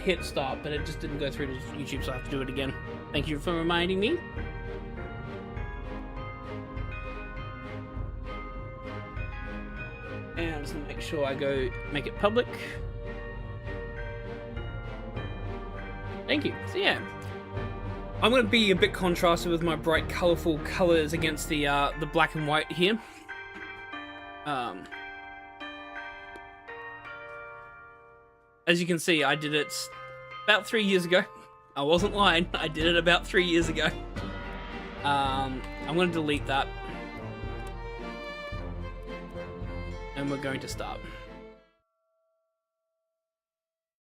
hit start, but it just didn't go through to YouTube, so I have to do it again. Thank you for reminding me. And I'm just gonna make sure I go make it public. Thank you. So yeah, I'm gonna be a bit contrasted with my bright, colorful colors against the black and white here. As you can see, I did it about 3 years ago. I wasn't lying. I did it about 3 years ago. I'm going to delete that. And we're going to start.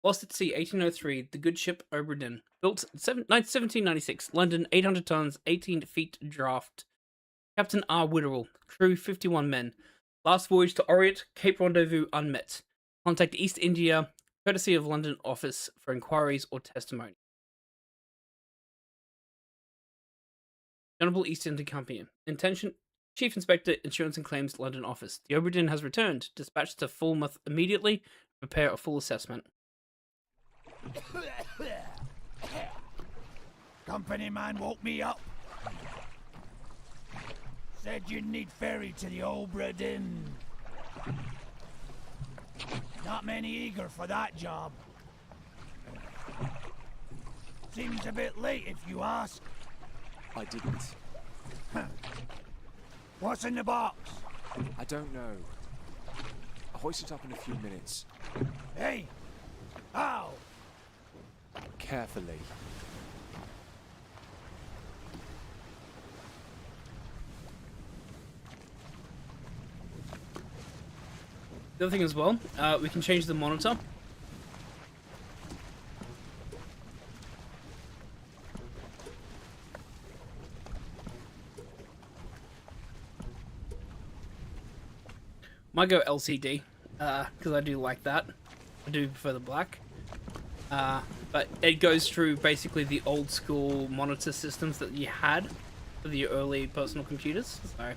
Lost at sea, 1803. The good ship Obra Dinn. Built 1796. London, 800 tons, 18 feet draft. Captain R. Witterell. Crew, 51 men. Last voyage to Orient, Cape Rendezvous unmet. Contact East India, courtesy of London office for inquiries or testimony. Honourable East India Company. Intention, Chief Inspector, Insurance and Claims, London office. The Obra Dinn has returned. Dispatched to Falmouth immediately. Prepare a full assessment. Company man woke me up. Said you'd need ferry to the Obra Dinn. Not many eager for that job. Seems a bit late if you ask. I didn't. What's in the box? I don't know. I'll hoist it up in a few minutes. Hey! How? Carefully. The other thing as well, we can change the monitor. Might go LCD, because I do like that. I do prefer the black. But it goes through basically the old school monitor systems that you had for the early personal computers. So.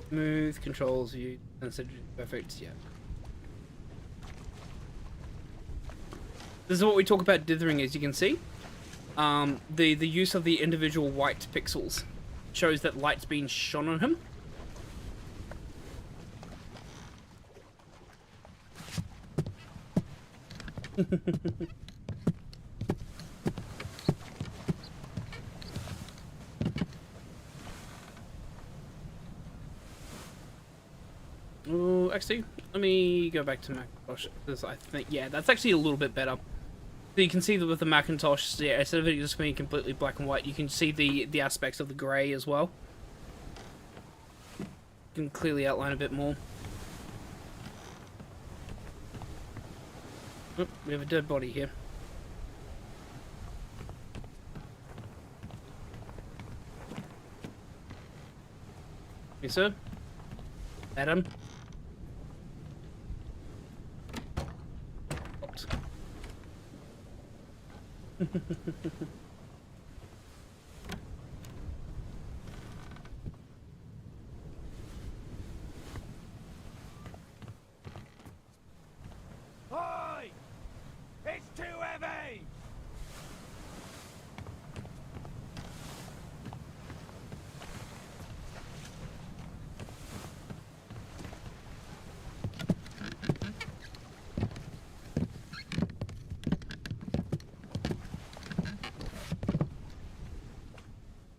Smooth controls, view, sensitivity, perfect, yeah. This is what we talk about dithering, as you can see. The use of the individual white pixels shows that light's being shone on him. Oh, actually, let me go back to Macintosh, because I think, yeah, that's actually a little bit better. So you can see that with the Macintosh, yeah, instead of it just being completely black and white, you can see the aspects of the grey as well. You can clearly outline a bit more. Oh, we have a dead body here. Yes, sir. Adam. Oi! It's too heavy!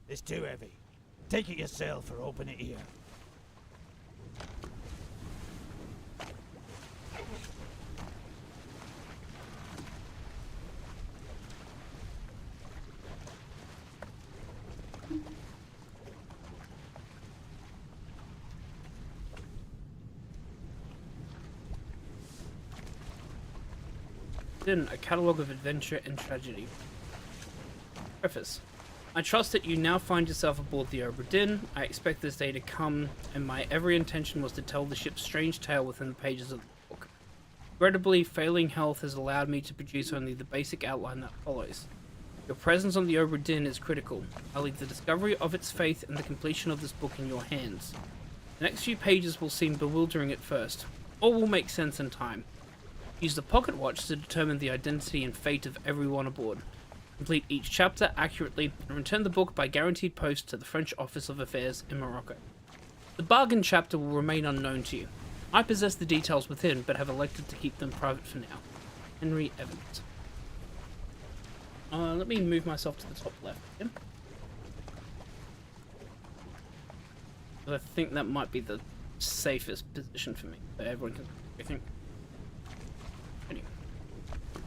It's too heavy. Take it yourself or open it here. Dinn, a catalogue of adventure and tragedy. Preface. I trust that you now find yourself aboard the Obra Dinn. I expect this day to come, and my every intention was to tell the ship's strange tale within the pages of the book. Regrettably, failing health has allowed me to produce only the basic outline that follows. Your presence on the Obra Dinn is critical. I leave the discovery of its fate and the completion of this book in your hands. The next few pages will seem bewildering at first. All will make sense in time. Use the pocket watch to determine the identity and fate of everyone aboard. Complete each chapter accurately and return the book by guaranteed post to the French Office of Affairs in Morocco. The bargain chapter will remain unknown to you. I possess the details within, but have elected to keep them private for now. Henry Evans. Let me move myself to the top left again. I think that might be the safest position for me, so everyone can. I think. Anyway.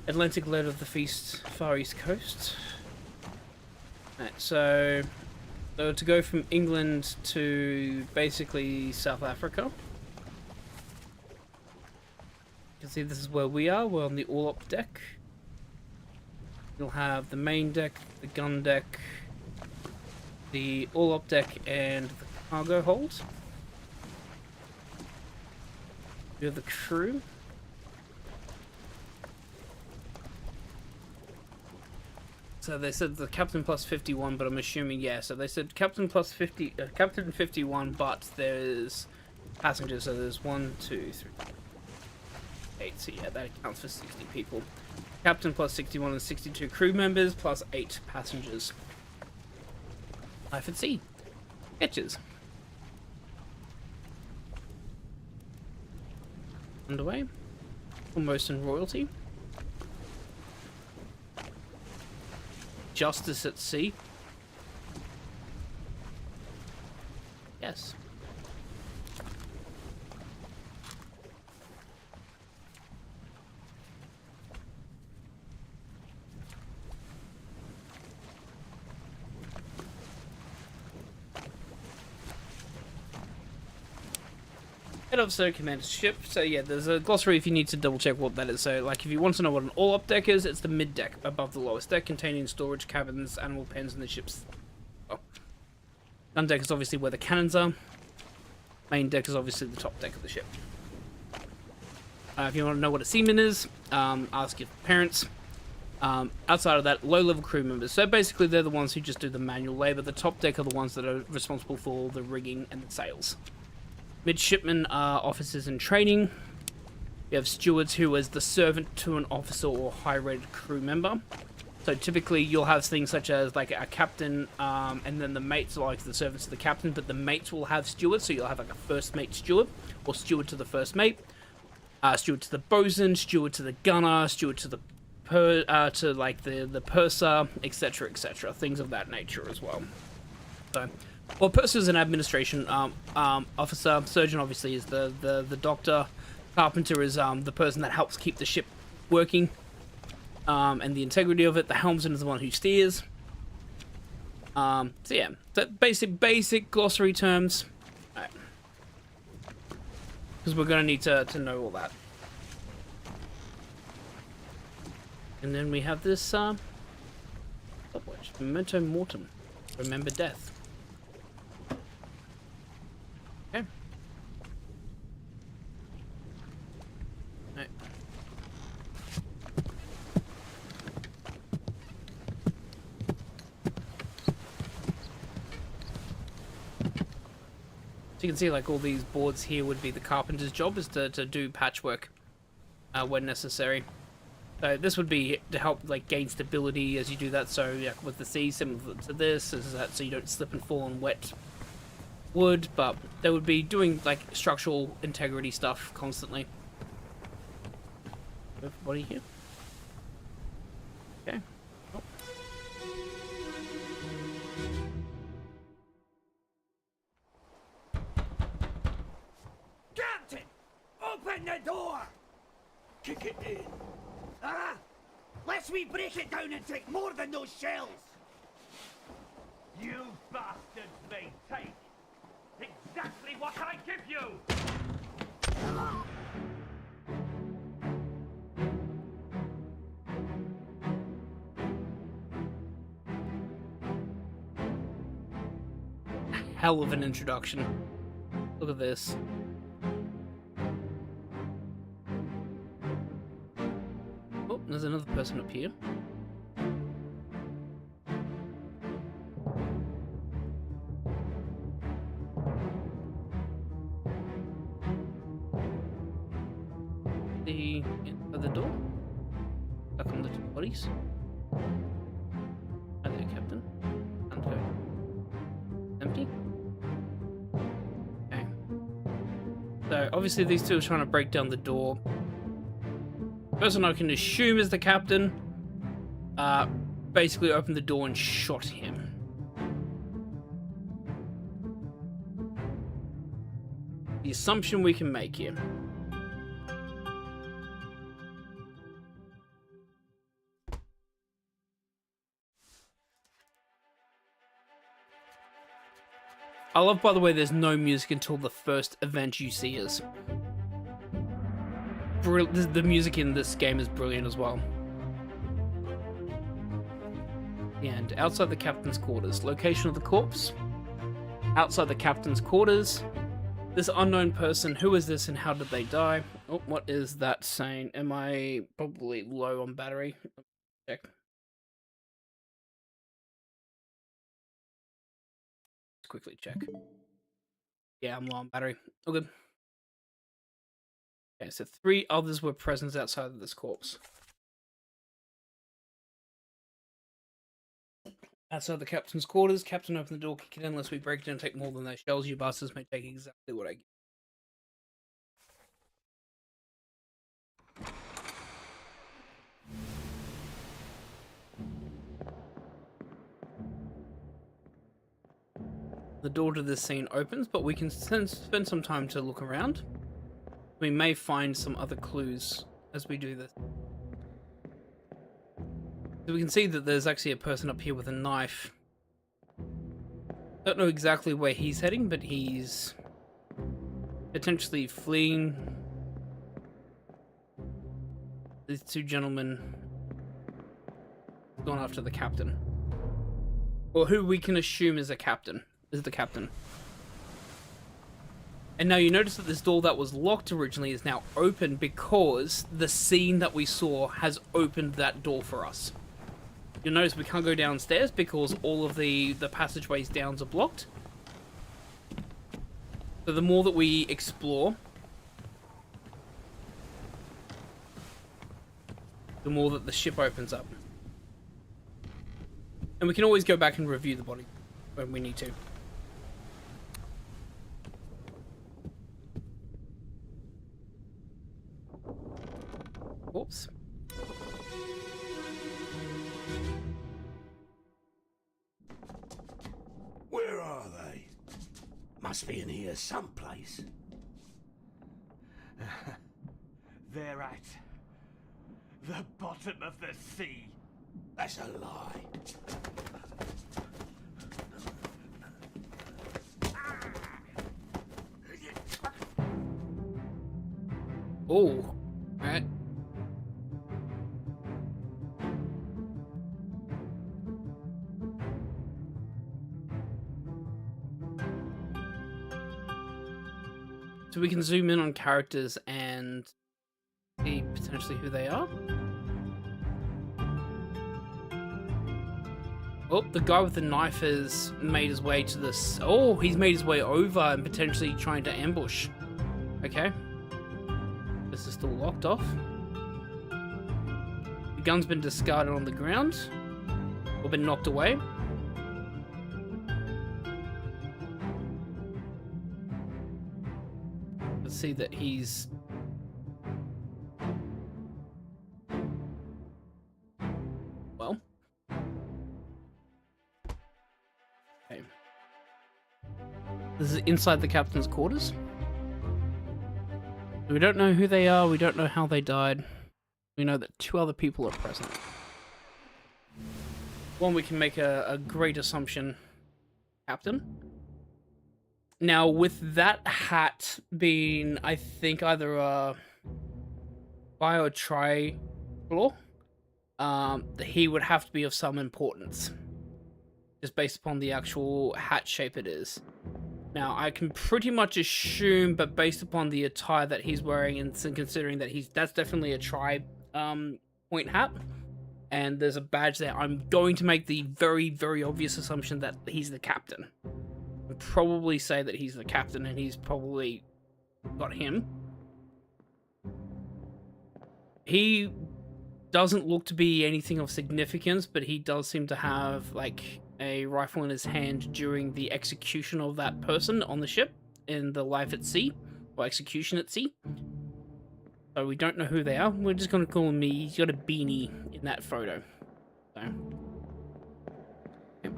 Atlantic led of the feast, Far East Coast. Right, so to go from England to basically South Africa. You can see this is where we are. We're on the all-up deck. You'll have the main deck, the gun deck, the all-up deck, and the cargo hold. You have the crew. So they said the captain plus 51, but I'm assuming, yeah, so they said captain plus 50, captain 51, but there's passengers, so there's 1, 2, 3, 8, so yeah, that accounts for 60 people. Captain plus 61 and 62 crew members, plus 8 passengers. Life at sea. Sketches. Underway. Almost in royalty. Justice at sea. Yes. Head officer commands ship. So yeah, there's a glossary if you need to double check what that is. So like if you want to know what an all-up deck is, it's the mid deck above the lowest deck, containing storage cabins, animal pens, and the ship's. Oh. Gun deck is obviously where the cannons are. Main deck is obviously the top deck of the ship. If you want to know what a seaman is, ask your parents. Outside of that, low-level crew members. So basically, they're the ones who just do the manual labor. The top deck are the ones that are responsible for the rigging and the sails. Midshipmen are officers in training. You have stewards who is the servant to an officer or high-rated crew member. So typically you'll have things such as like a captain, and then the mates are like the servants to the captain, but the mates will have stewards, so you'll have like a first mate steward, or steward to the first mate, steward to the bosun, steward to the gunner, steward to the the purser, etc., etc. Things of that nature as well. So. Well, purser is an administration officer. Surgeon obviously is the doctor. Carpenter is the person that helps keep the ship working and the integrity of it. The helmsman is the one who steers. So yeah, that basic glossary terms. Right. Because we're gonna need to know all that. And then we have this stopwatch. Memento mortem. Remember death. Okay. Right. So you can see like all these boards here would be the carpenter's job, is to do patchwork when necessary. So this would be to help like gain stability as you do that. So yeah, with the sea similar to this, is that so you don't slip and fall on wet wood, but they would be doing like structural integrity stuff constantly. What are you here? Okay. Oh. Captain! Open the door! Kick it in. Ah! Lest we break it down and take more than those shells! You bastards may take exactly what I give you! Hell of an introduction. Look at this. Oh, there's another person up here. the inside the door. Back on the two bodies. Hi there, Captain. And go. Empty. Okay. So obviously these two are trying to break down the door. The person I can assume is the captain. Basically opened the door and shot him. The assumption we can make here. I love, by the way, there's no music until the first event you see is. The music in this game is brilliant as well. And outside the captain's quarters. Location of the corpse. Outside the captain's quarters. This unknown person, who is this and how did they die? Oh, what is that saying? Am I probably low on battery? Check. Let's quickly check. Yeah, I'm low on battery. All good. Okay, so 3 others were present outside of this corpse. Outside the captain's quarters, captain open the door, kick it in unless we break it and take more than those shells. You bastards may take exactly what I get. The door to this scene opens, but we can spend some time to look around. We may find some other clues as we do this. So we can see that there's actually a person up here with a knife. Don't know exactly where he's heading, but he's potentially fleeing. These two gentlemen gone after the captain. Or who we can assume is the captain. And now you notice that this door that was locked originally is now open because the scene that we saw has opened that door for us. You'll notice we can't go downstairs because all of the passageways downs are blocked. So the more that we explore, the more that the ship opens up. And we can always go back and review the body when we need to. Oops. Where are they? Must be in here someplace. They're at the bottom of the sea. That's a lie. Oh, alright. So we can zoom in on characters and see potentially who they are. Oh, the guy with the knife has made his way to this. Oh, he's made his way over and potentially trying to ambush. Okay. This is still locked off. The gun's been discarded on the ground. Or been knocked away. Let's see that he's... Well. Okay. This is inside the captain's quarters. We don't know who they are, we don't know how they died. We know that 2 other people are present. One, we can make a great assumption. Captain. Now, with that hat being, I think, either a bio tri-floor, he would have to be of some importance. Just based upon the actual hat shape it is. Now, I can pretty much assume, but based upon the attire that he's wearing and considering that that's definitely a tri-point hat, and there's a badge there, I'm going to make the very, very obvious assumption that he's the captain. I'd probably say that he's the captain, and he's probably got him. He doesn't look to be anything of significance, but he does seem to have like a rifle in his hand during the execution of that person on the ship in the life at sea, or execution at sea. So we don't know who they are. We're just going to call him me. He's got a beanie in that photo. So. Yep.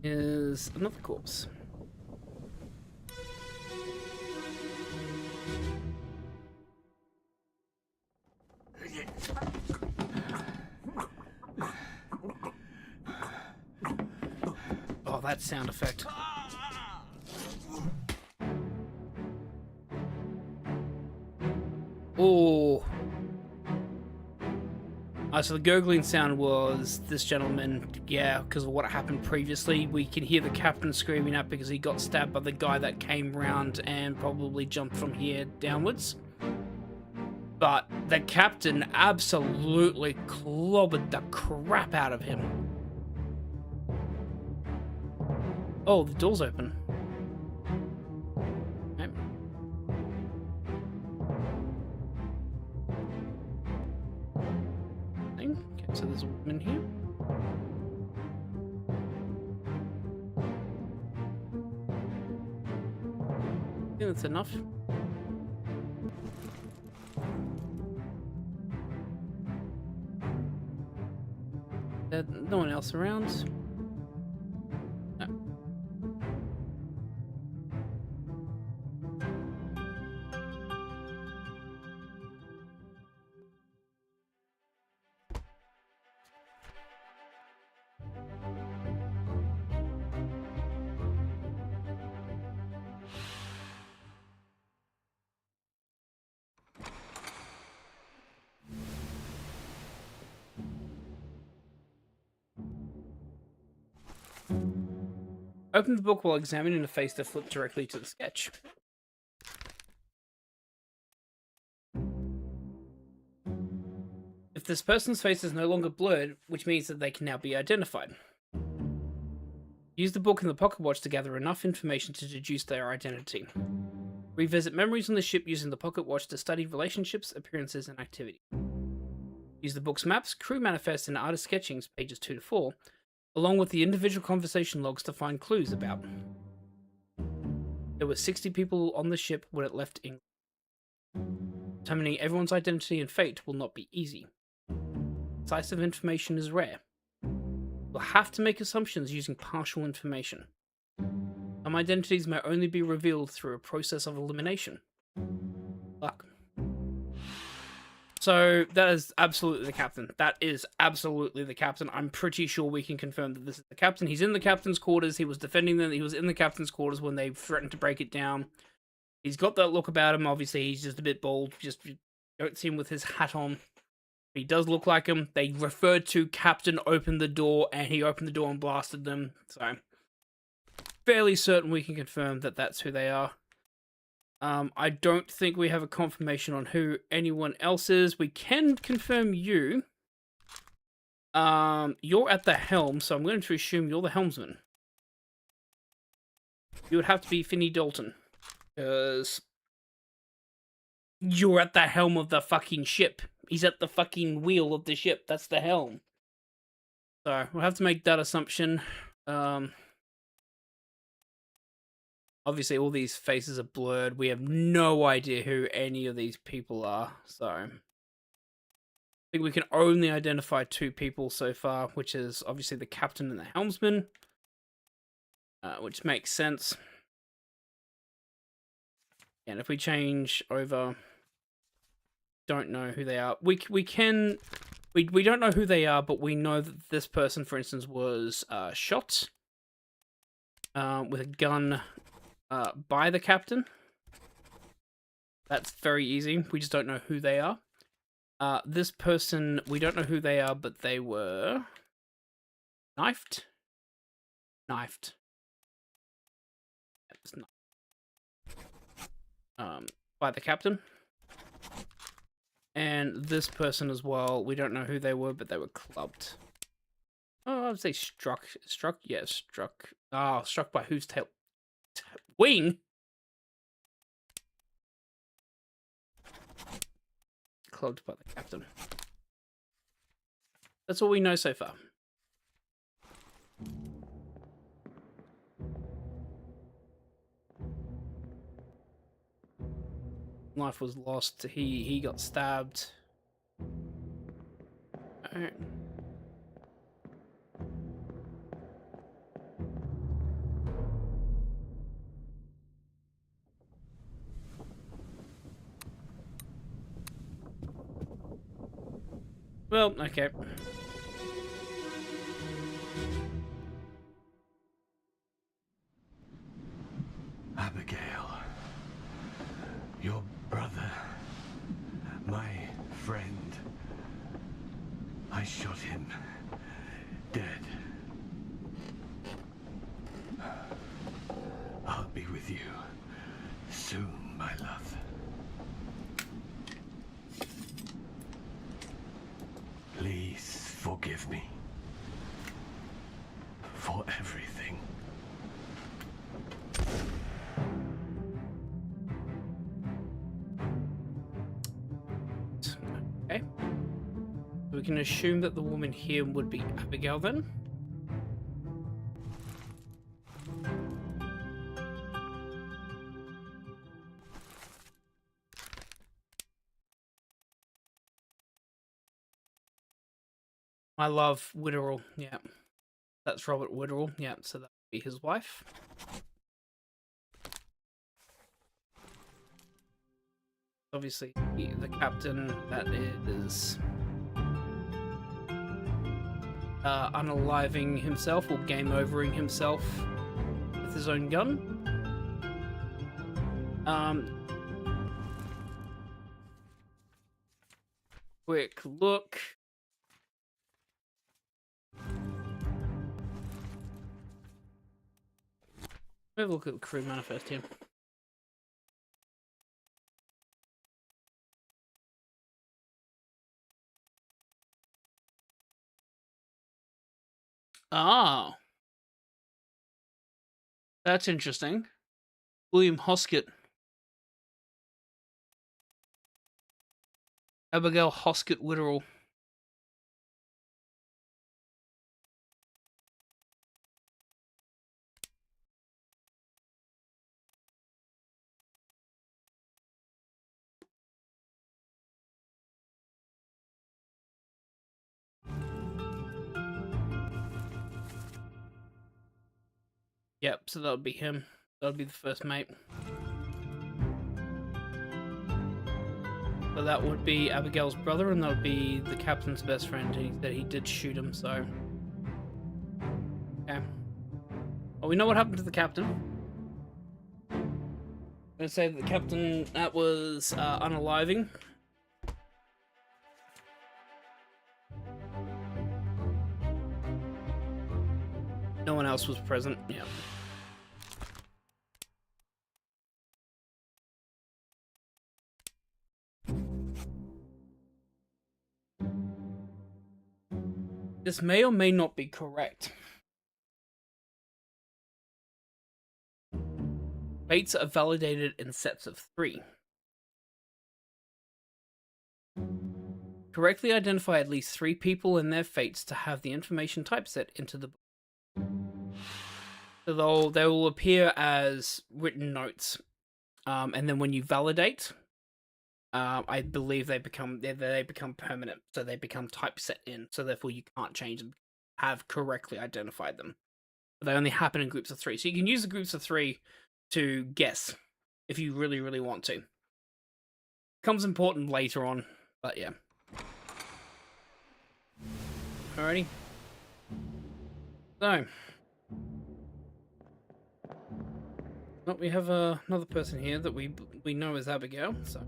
Is another corpse. Oh, that sound effect. Oh. So the gurgling sound was this gentleman, yeah, because of what happened previously. We can hear the captain screaming out because he got stabbed by the guy that came round and probably jumped from here downwards. But the captain absolutely clobbered the crap out of him. Oh, the door's open. Okay. Okay, so there's a woman here. I think that's enough. No one else around. No. Open the book while examining the face to flip directly to the sketch. If this person's face is no longer blurred, which means that they can now be identified. Use the book and the pocket watch to gather enough information to deduce their identity. Revisit memories on the ship using the pocket watch to study relationships, appearances, and activity. Use the book's maps, crew manifests, and artist sketchings, pages 2 to 4, along with the individual conversation logs to find clues about. There were 60 people on the ship when it left England. Determining everyone's identity and fate will not be easy. Decisive information is rare. We'll have to make assumptions using partial information. Some identities may only be revealed through a process of elimination. Fuck. So, that is absolutely the captain. That is absolutely the captain. I'm pretty sure we can confirm that this is the captain. He's in the captain's quarters. He was defending them. He was in the captain's quarters when they threatened to break it down. He's got that look about him. Obviously, he's just a bit bald. Just you don't see him with his hat on. He does look like him. They referred to Captain opened the door, and he opened the door and blasted them. So, fairly certain we can confirm that that's who they are. I don't think we have a confirmation on who anyone else is. We can confirm you. You're at the helm, so I'm going to assume you're the helmsman. You would have to be Finney Dalton, because you're at the helm of the fucking ship. He's at the fucking wheel of the ship. That's the helm. So, we'll have to make that assumption. Obviously, all these faces are blurred. We have no idea who any of these people are. So, I think we can only identify 2 people so far, which is obviously the captain and the helmsman. Which makes sense. And if we change over... don't know who they are. We don't know who they are, but we know that this person, for instance, was shot with a gun by the captain. That's very easy. We just don't know who they are. This person, we don't know who they are, but they were knifed. By the captain. And this person as well, we don't know who they were, but they were clubbed. Oh, I would say struck. Yeah, struck. Oh, struck by whose Wing? Clogged by the captain. That's all we know so far. Life was lost. He got stabbed. Alright. Well, okay. Abigail, your brother, my friend. I shot him dead. I'll be with you soon, my love. Please forgive me for everything. Okay. We can assume that the woman here would be Abigail then. I love Witterell, yeah. That's Robert Witterell, yeah, so that would be his wife. Obviously, the captain, that is unaliving himself or game overing himself with his own gun. Quick look. Have a look at the crew manifest here. Ah, that's interesting. William Hoskett. Abigail Hoskett Witterell. Yep, so that would be him. That would be the first mate. So that would be Abigail's brother, and that would be the captain's best friend. He said he did shoot him, so... Okay. Well, we know what happened to the captain. I'm gonna say that the captain, that was unaliving. No one else was present, yeah. This may or may not be correct. Fates are validated in sets of 3. Correctly identify at least 3 people and their fates to have the information typeset into the book. So they will appear as written notes, and then when you validate, I believe they become permanent, so they become typeset in. So therefore, you can't change them. Have correctly identified them. But they only happen in groups of 3, so you can use the groups of 3 to guess if you really, really want to. Becomes important later on, but yeah. Alrighty. So. Well, we have another person here that we know is Abigail, so...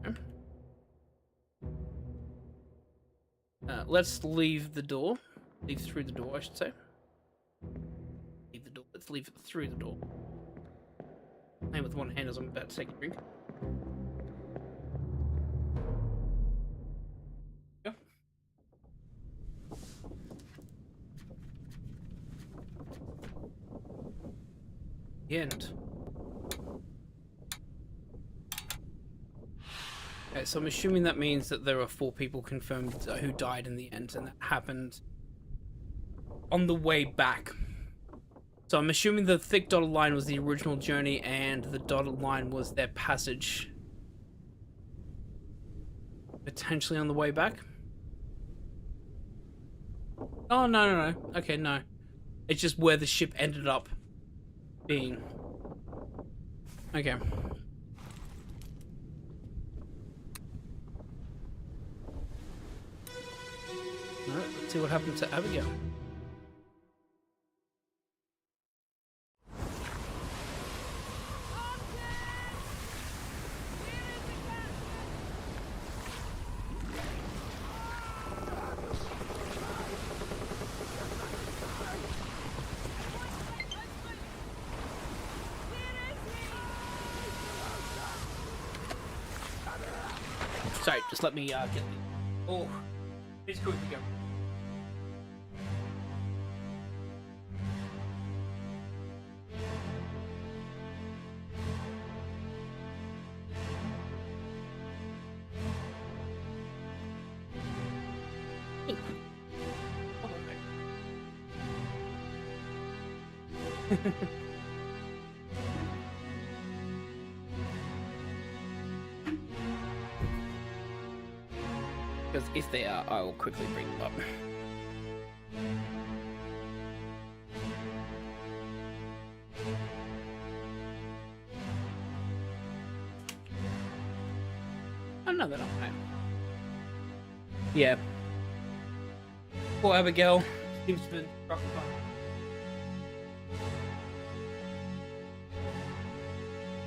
let's leave the door. Leave through the door, I should say. Leave the door. Let's leave it through the door. Playing with one hand as I'm about to take a drink. Go. The end. Okay, so I'm assuming that means that there are 4 people confirmed who died in the end, and that happened on the way back. So I'm assuming the thick dotted line was the original journey, and the dotted line was their passage. Potentially on the way back? Oh, no. Okay, no. It's just where the ship ended up being. Okay. Alright, let's see what happened to Abigail. Sorry, just let me get the... Oh, it's good to go. Because if they are, I will quickly bring them up. Oh no, they're not. Right. Yeah. Poor Abigail seems to have been struck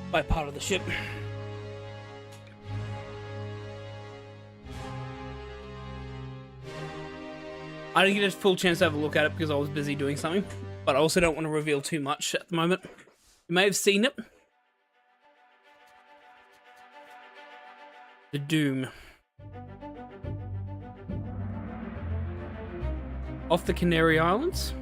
by part of the ship. I didn't get a full chance to have a look at it because I was busy doing something, but I also don't want to reveal too much at the moment. You may have seen it. The Doom. Off the Canary Islands.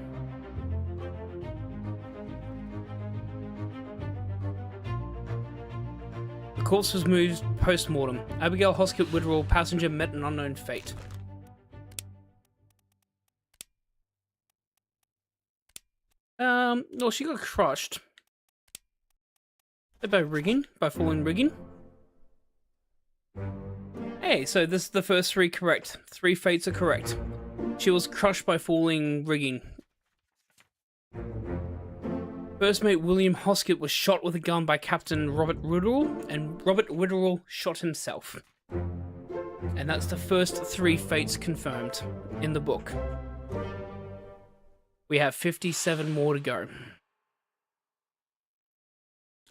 The corpse was moved post-mortem. Abigail Hoskett Witherall, passenger, met an unknown fate. Well, she got crushed. By rigging, by falling rigging. Hey, so this is the first 3 correct. 3 fates are correct. She was crushed by falling rigging. First mate William Hoskett was shot with a gun by Captain Robert Witherall, and Robert Witherall shot himself. And that's the first 3 fates confirmed in the book. We have 57 more to go.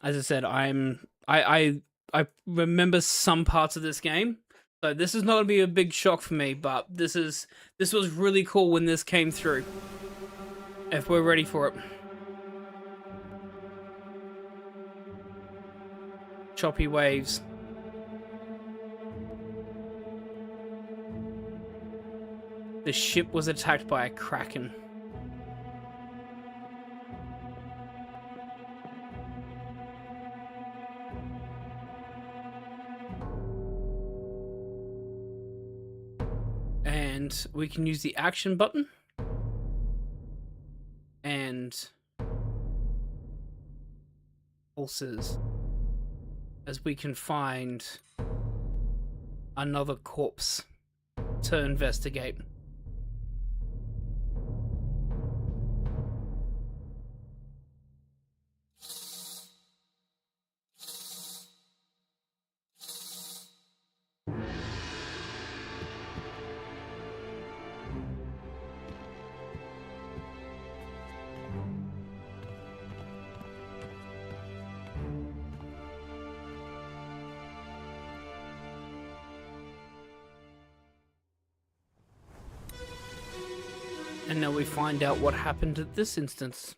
As I said, I remember some parts of this game, so this is not gonna be a big shock for me. But this was really cool when this came through. If we're ready for it. Choppy waves. The ship was attacked by a kraken. And we can use the action button and pulses as we can find another corpse to investigate. And now we find out what happened at this instance.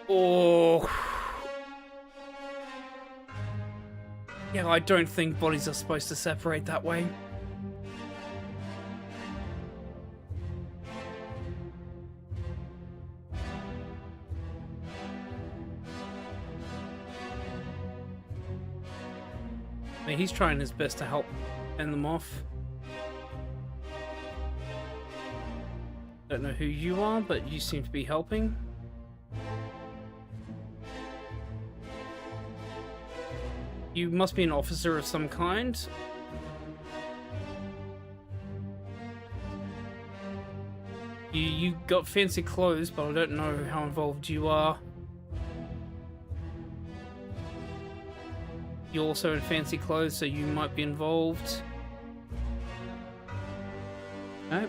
Oh. Yeah, I don't think bodies are supposed to separate that way. I mean, he's trying his best to help fend them off. Don't know who you are, but you seem to be helping. You must be an officer of some kind. You got fancy clothes, but I don't know how involved you are. You're also in fancy clothes, so you might be involved. No.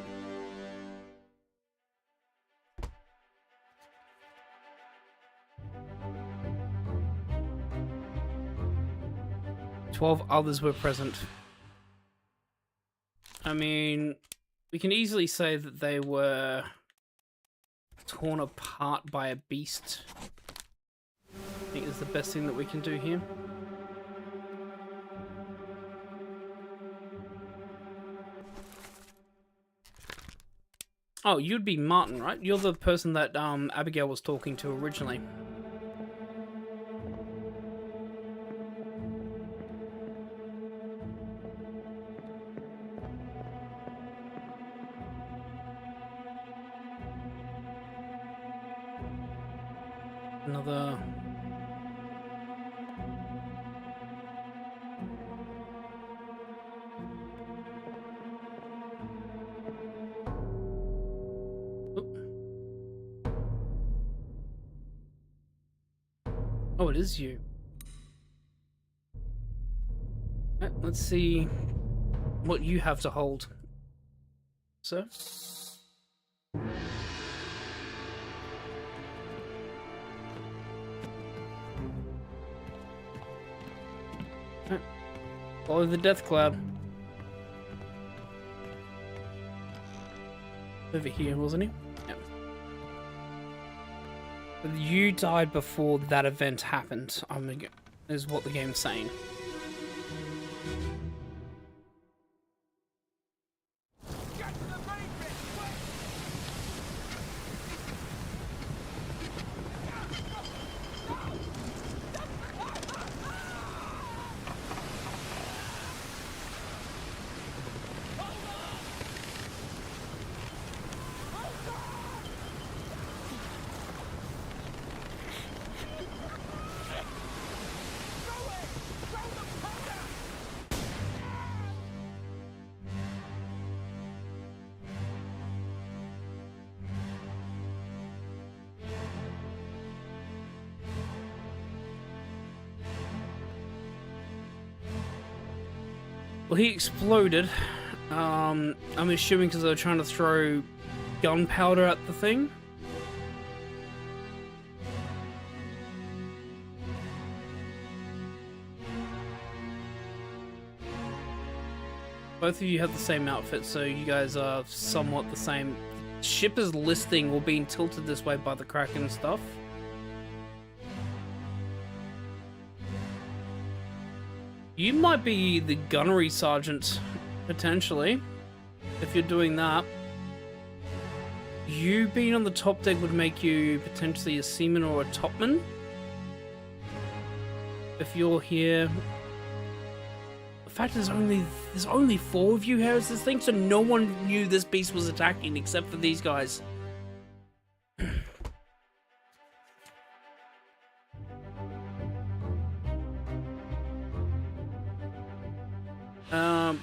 12 others were present. I mean, we can easily say that they were torn apart by a beast. I think is the best thing that we can do here. Oh, you'd be Martin, right? You're the person that Abigail was talking to originally. Another... Oh, it is you. Right, let's see what you have to hold, sir. Right. Follow the death cloud. Over here, wasn't he? Yep. You died before that event happened, is what the game's saying. Well, he exploded. I'm assuming because they were trying to throw gunpowder at the thing. Both of you have the same outfit, so you guys are somewhat the same. Ship is listing or being tilted this way by the Kraken stuff. You might be the gunnery sergeant, potentially, if you're doing that. You being on the top deck would make you potentially a seaman or a topman. If you're here... The fact is there's only 4 of you here as this thing, so no one knew this beast was attacking except for these guys.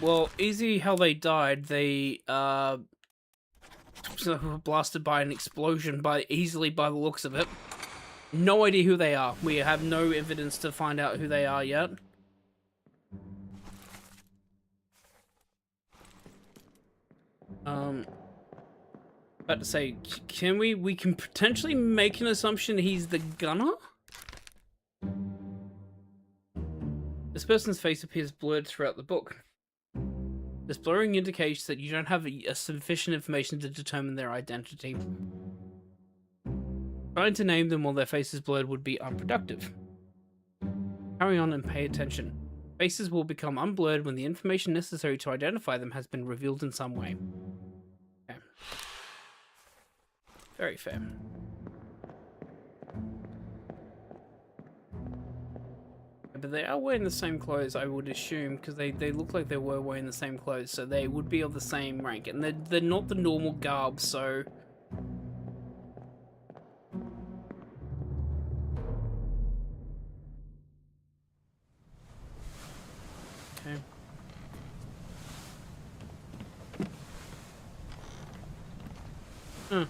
Well, easy how they died. They, were blasted by an explosion easily by the looks of it. No idea who they are. We have no evidence to find out who they are yet. About to say, can we can potentially make an assumption he's the gunner? This person's face appears blurred throughout the book. This blurring indicates that you don't have sufficient information to determine their identity. Trying to name them while their face is blurred would be unproductive. Carry on and pay attention. Faces will become unblurred when the information necessary to identify them has been revealed in some way. Okay. Very fair. But they are wearing the same clothes, I would assume, because they look like they were wearing the same clothes, so they would be of the same rank. And they're not the normal garb, so... Okay. Huh.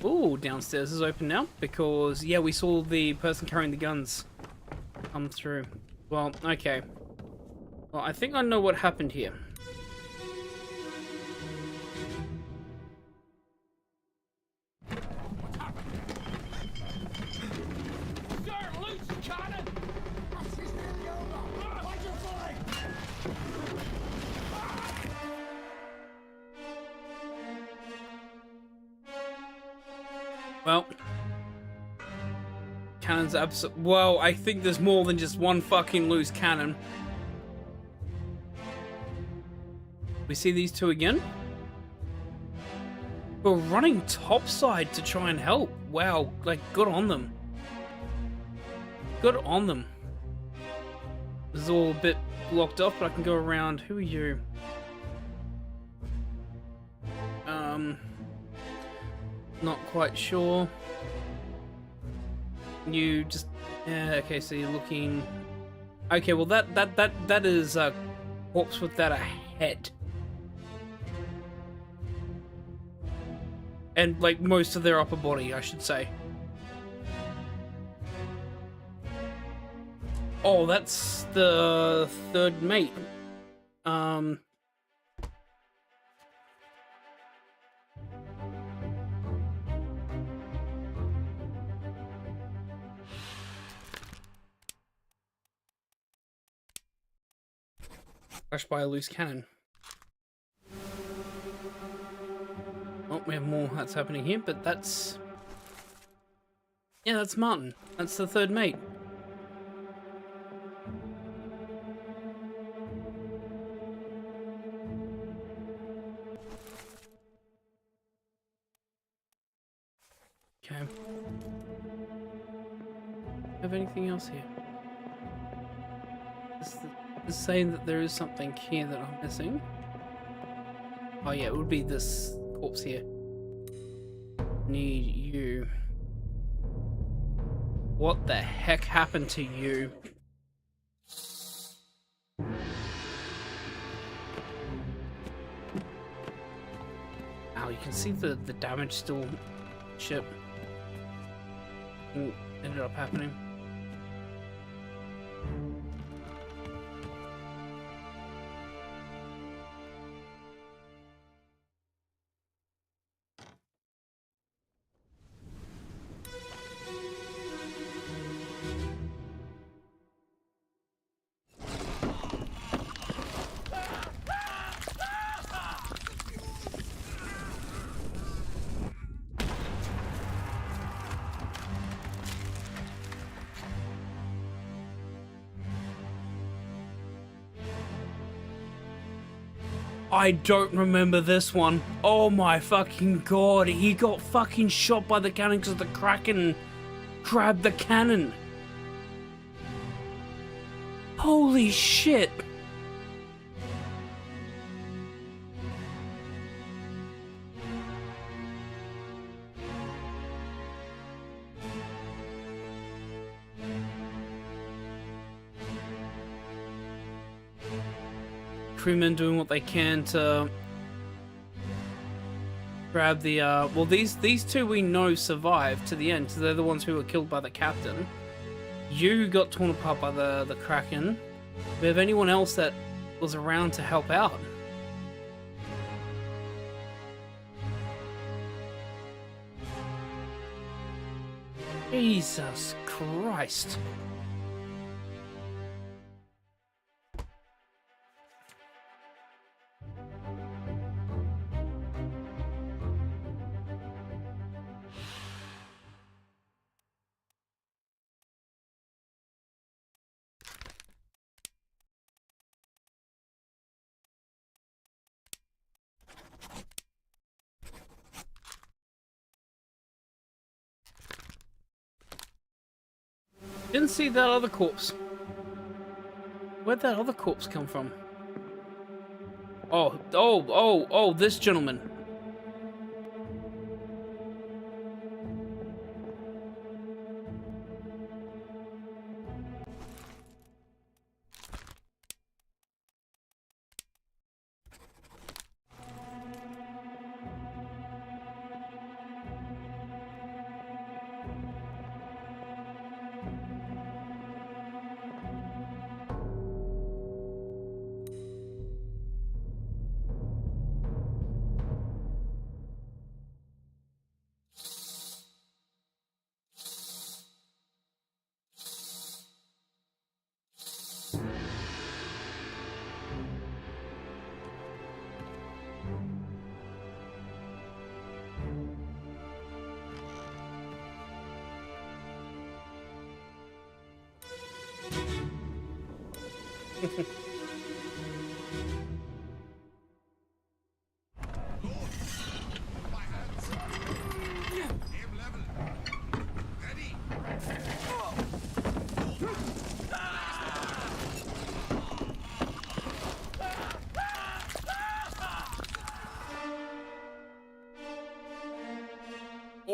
Ooh, downstairs is open now, because, yeah, we saw the person carrying the guns come through. Well, okay. Well, I think I know what happened here. Sir, loose cannon! Well, cannon's well, I think there's more than just one fucking loose cannon. We see these two again? We're running topside to try and help. Wow, like, good on them. Good on them. This is all a bit blocked off, but I can go around. Who are you? Not quite sure. You just... Yeah, okay, so you're looking... Okay, well that is a corpse without a head. And, like, most of their upper body, I should say. Oh, that's the third mate. Crushed by a loose cannon. Oh, we have more that's happening here, but that's... Yeah, that's Martin. That's the third mate. Okay. Have anything else here? This is saying that there is something here that I'm missing. Oh yeah, it would be this corpse here. Need you. What the heck happened to you? Ow, you can see the damage still ship ended up happening. I don't remember this one. Oh my fucking god, he got fucking shot by the cannon because the Kraken grabbed the cannon. Holy shit. Crewmen doing what they can to grab the well, these two we know survived to the end because they're the ones who were killed by the captain. You got torn apart by the Kraken. Do we have anyone else that was around to help out? Jesus Christ. didn't see that other corpse. Where'd that other corpse come from? Oh, this gentleman.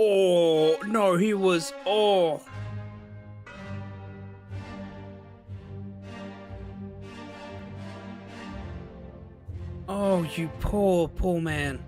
Oh, no, he was... Oh. Oh, you poor, poor man.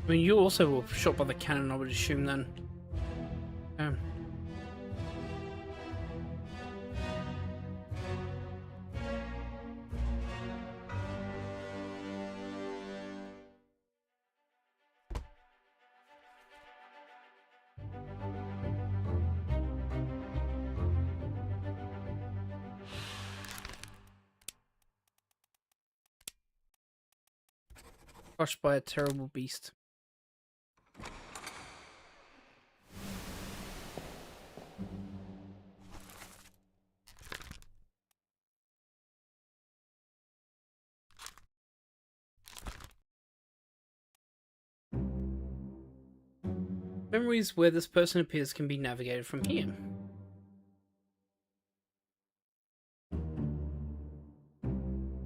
I mean, you also were shot by the cannon, I would assume, then. Crushed by a terrible beast. Memories where this person appears can be navigated from here.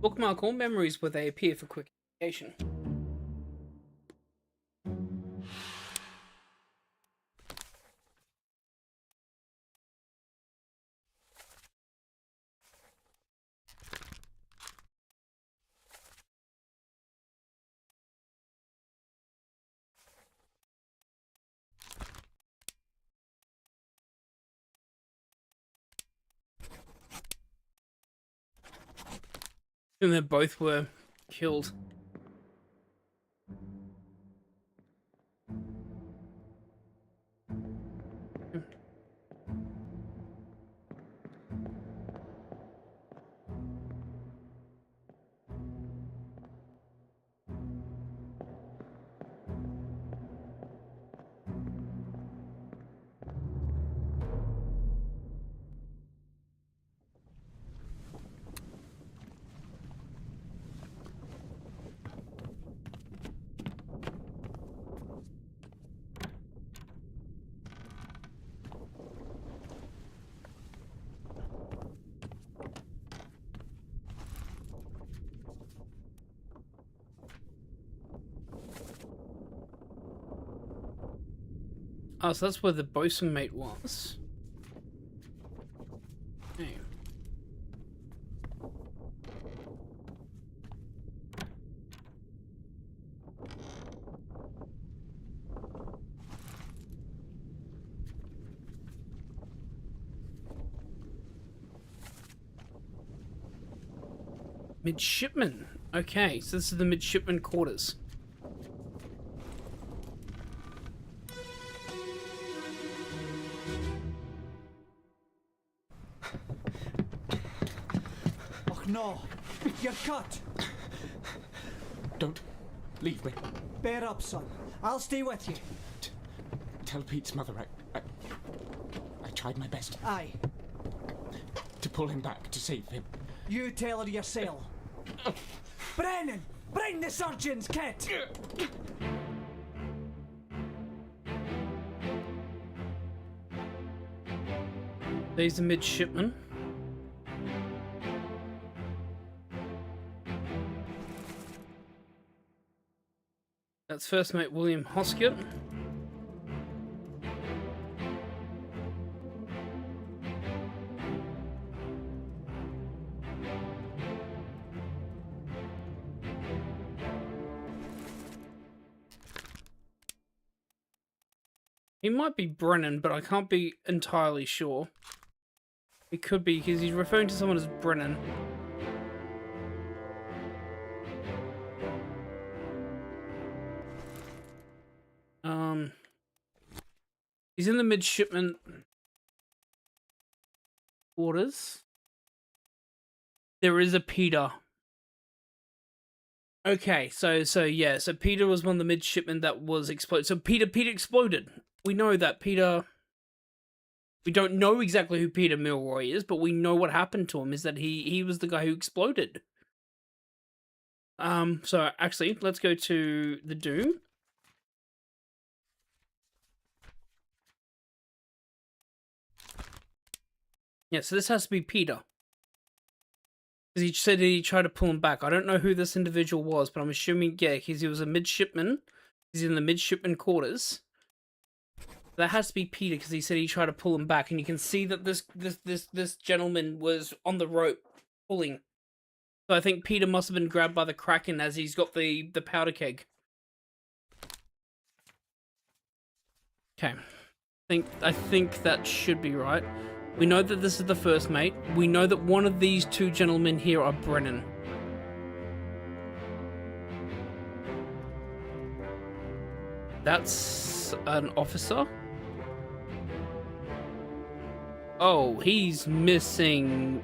Bookmark all memories where they appear for quick navigation. And they both were killed. Oh, so that's where the bosun mate was. Okay. Midshipman. Okay, so this is the midshipman quarters. no. You're cut. Don't leave me. Bear up, son. I'll stay with you. Tell Pete's mother I tried my best Aye. to pull him back, to save him. You tell her yourself. Brennan! Bring the surgeon's kit! There's the midshipman. That's first mate William Hoskett. He might be Brennan, but I can't be entirely sure. It could be because he's referring to someone as Brennan. He's in the midshipman quarters. There is a Peter. Okay, so Peter was one of the midshipmen that was exploded. So Peter exploded. We know that Peter. We don't know exactly who Peter Milroy is, but we know what happened to him is that he was the guy who exploded. So actually, let's go to the Doom. Yeah, so this has to be Peter. Because he said he tried to pull him back. I don't know who this individual was, but I'm assuming, yeah, because he was a midshipman. He's in the midshipman quarters. That has to be Peter, because he said he tried to pull him back, and you can see that this gentleman was on the rope pulling. So I think Peter must have been grabbed by the Kraken as he's got the powder keg. Okay, I think that should be right. We know that this is the first mate. We know that one of these two gentlemen here are Brennan. That's an officer. Oh, he's missing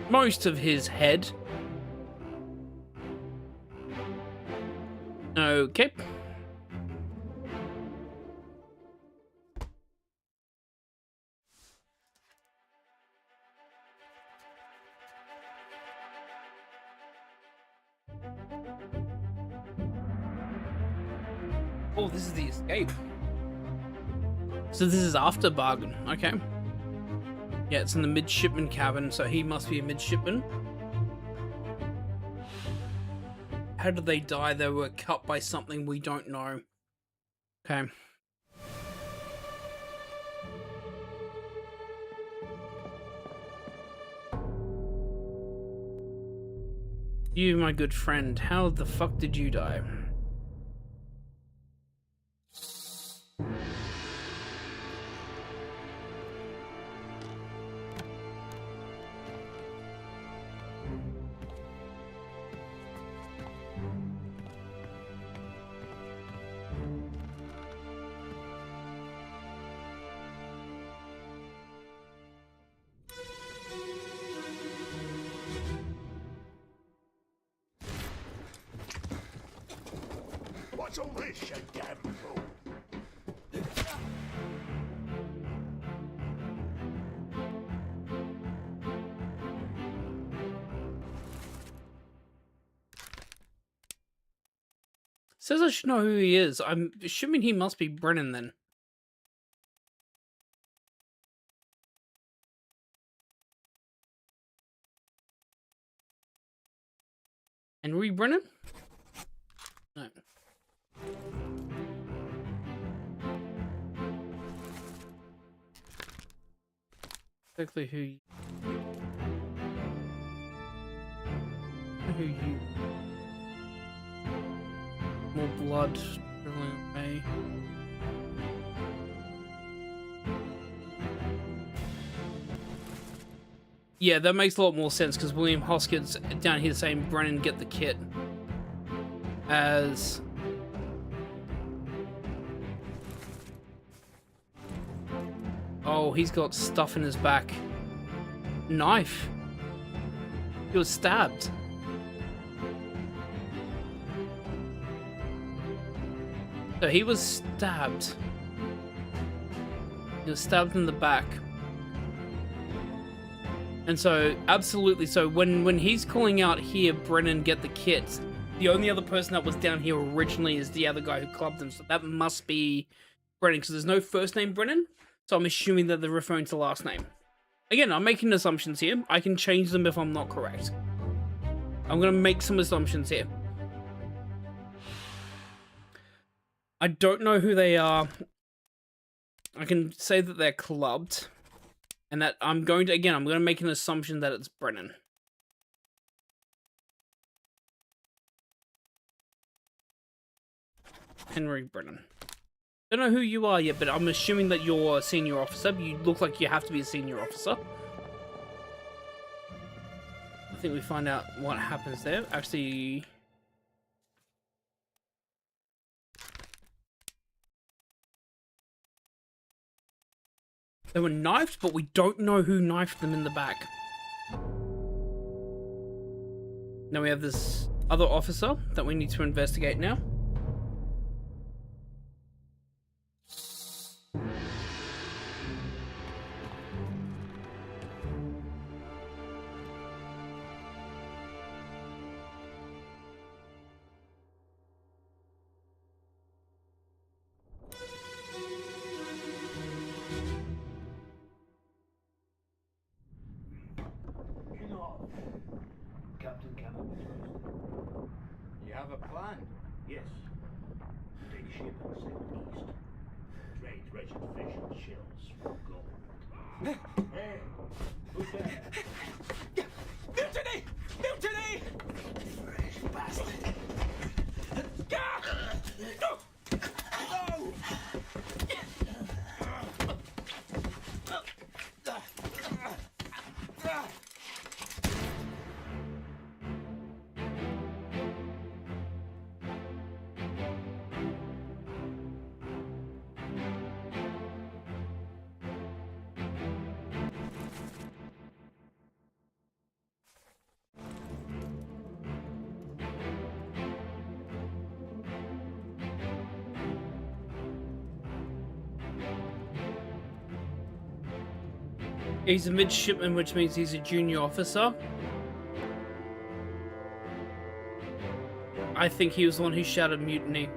most of his head. Okay. Oh, this is the escape. So this is after Bargain. Okay. Yeah, it's in the midshipman cabin, so he must be a midshipman. How did they die? They were cut by something we don't know. Okay. You, my good friend, how the fuck did you die? What's all this, you damn fool? Says I should know who he is. I'm assuming he must be Brennan then. Henry Brennan? No. Exactly who you... More blood dribbling away. Yeah, that makes a lot more sense because William Hoskett's down here saying Brennan get the kit. As... Oh, he's got stuff in his back. Knife. He was stabbed. So he was stabbed. He was stabbed in the back. And so, absolutely, so when he's calling out here, Brennan, get the kit, the only other person that was down here originally is the other guy who clubbed him, so that must be Brennan, because there's no first name Brennan, so I'm assuming that they're referring to last name. Again, I'm making assumptions here. I can change them if I'm not correct. I'm going to make some assumptions here. I don't know who they are. I can say that they're clubbed. And that I'm going to make an assumption that it's Brennan. Henry Brennan. Don't know who you are yet, but I'm assuming that you're a senior officer. You look like you have to be a senior officer. I think we find out what happens there. Actually... They were knifed, but we don't know who knifed them in the back. Now we have this other officer that we need to investigate now. Captain Cameron. You have a plan? Yes. Take ship and sail east. Trade treasured fish and shells for gold. Hey, who's there? Mutiny! Mutiny! Fresh bastard. He's a midshipman, which means he's a junior officer. I think he was the one who shouted mutiny.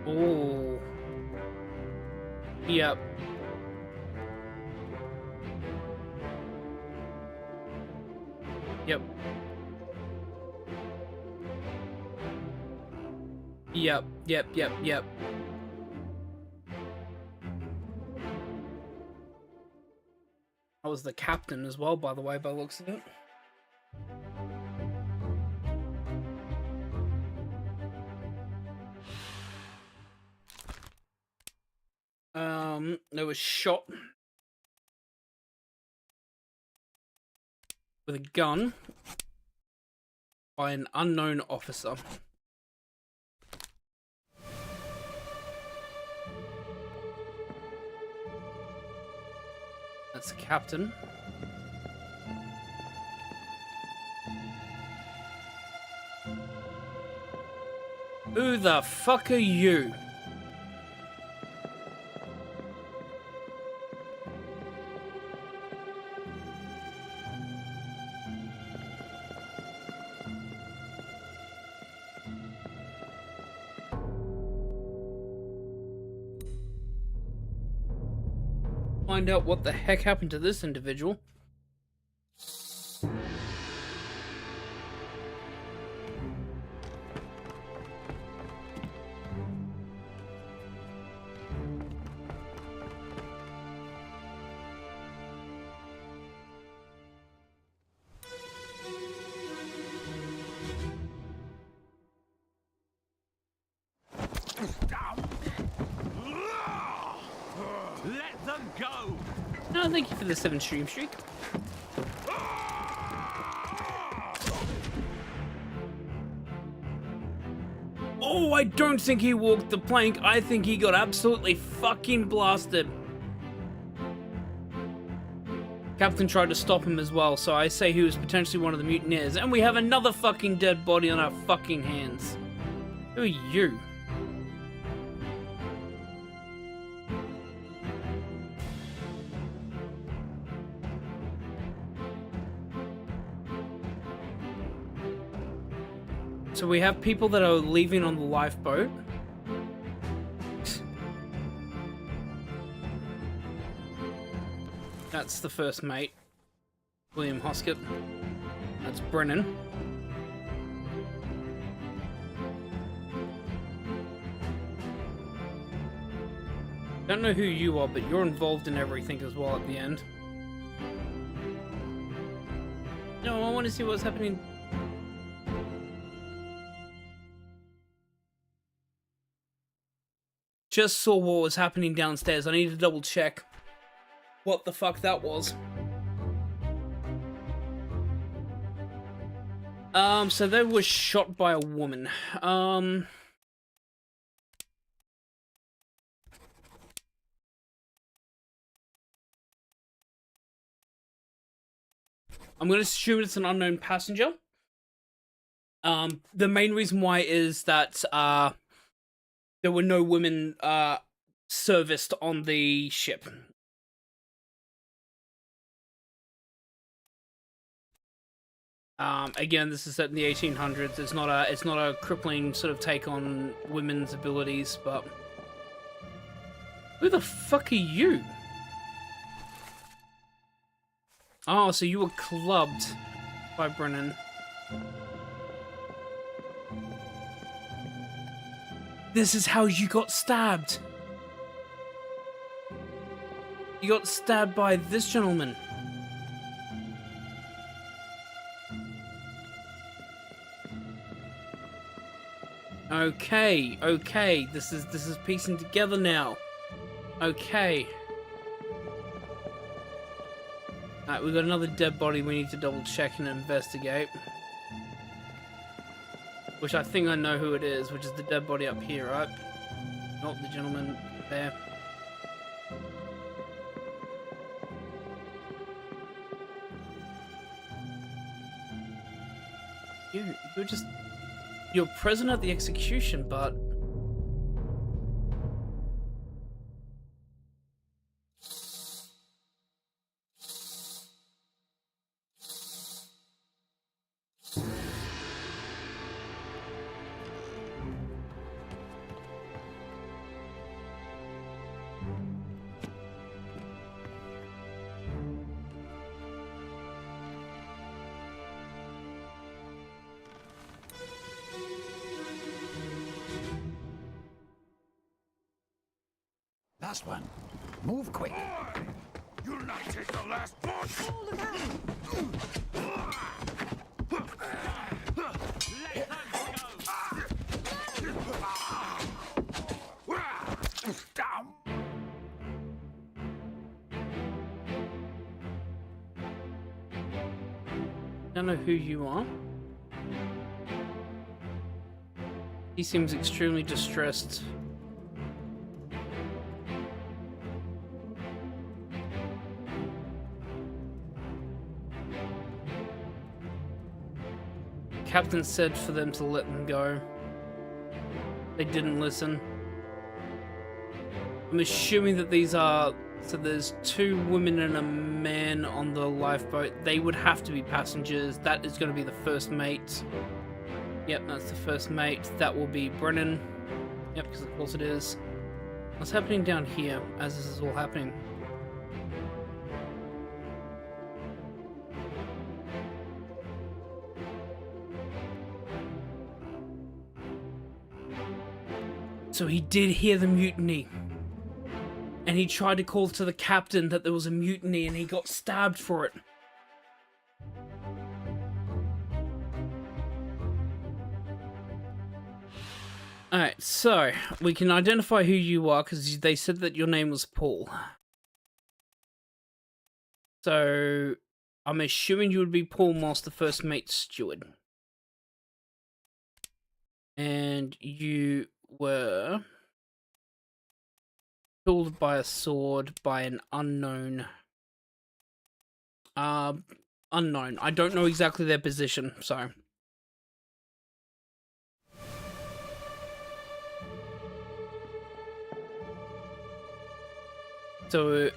Oh. Yep. Yep. Yep. I was the captain as well, by the way, by the looks of it. There was shot with a gun by an unknown officer. That's the captain. Who the fuck are you? Find out what the heck happened to this individual. Let them go! No, thank you for the 7 stream streak. Oh, I don't think he walked the plank. I think he got absolutely fucking blasted. Captain tried to stop him as well, so I say he was potentially one of the mutineers. And we have another fucking dead body on our fucking hands. Who are you? So we have people that are leaving on the lifeboat. That's the first mate, William Hoskett. That's Brennan. Don't know who you are, but you're involved in everything as well at the end. No, I want to see what's happening. Just saw what was happening downstairs. I need to double check what the fuck that was. So they were shot by a woman. I'm gonna assume it's an unknown passenger. The main reason why is that, there were no women, serviced on the ship. Again, this is set in the 1800s. It's not a crippling sort of take on women's abilities, but who the fuck are you? Oh, so you were clubbed by Brennan. This is how you got stabbed. You got stabbed by this gentleman. Okay, okay. This is piecing together now. Okay. Alright, we've got another dead body we need to double check and investigate. Which I think I know who it is, which is the dead body up here, right? Not the gentleman there. You're present at the execution, but Last one. Move quick. You'll not take the last one! don't know who you are. He seems extremely distressed. Captain said for them to let them go. They didn't listen. I'm assuming that these are... So there's 2 women and a man on the lifeboat. They would have to be passengers. That is going to be the first mate. Yep, that's the first mate. That will be Brennan. Yep, because of course it is. What's happening down here as this is all happening? So he did hear the mutiny. And he tried to call to the captain that there was a mutiny and he got stabbed for it. Alright, so we can identify who you are because they said that your name was Paul. So I'm assuming you would be Paul Moss, the first mate steward. And you were killed by a sword by an unknown. Unknown. I don't know exactly their position, so. So,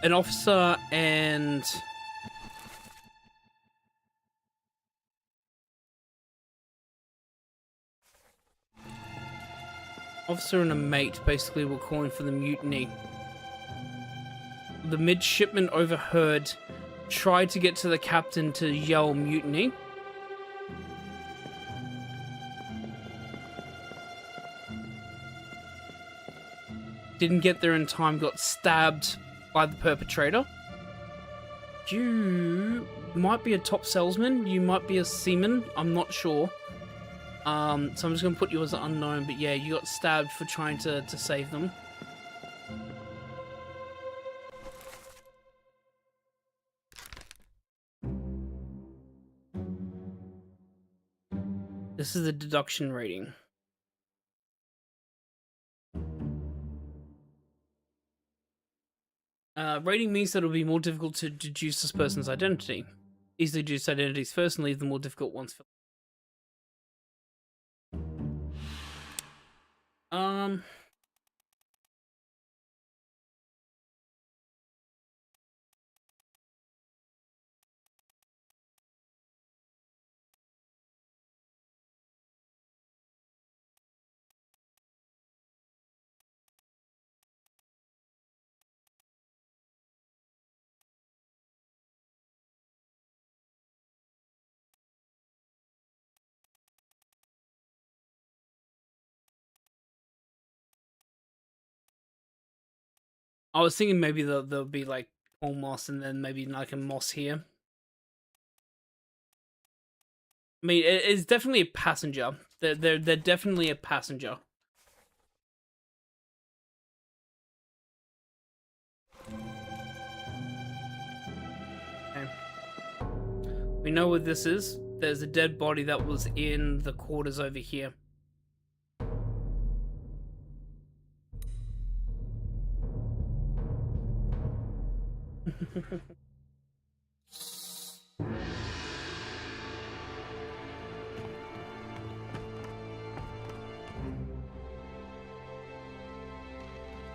an officer and a mate basically were calling for the mutiny. The midshipman overheard, tried to get to the captain to yell mutiny. Didn't get there in time, got stabbed by the perpetrator. You might be a top salesman, you might be a seaman, I'm not sure. So I'm just gonna put you as an unknown, but yeah, you got stabbed for trying to save them. This is the deduction rating. Rating means that it'll be more difficult to deduce this person's identity. Easily deduce identities first and leave the more difficult ones for. I was thinking maybe there'll be like Paul Moss and then maybe like a Moss here. I mean, it's definitely a passenger. They're definitely a passenger. Okay. We know what this is. There's a dead body that was in the quarters over here.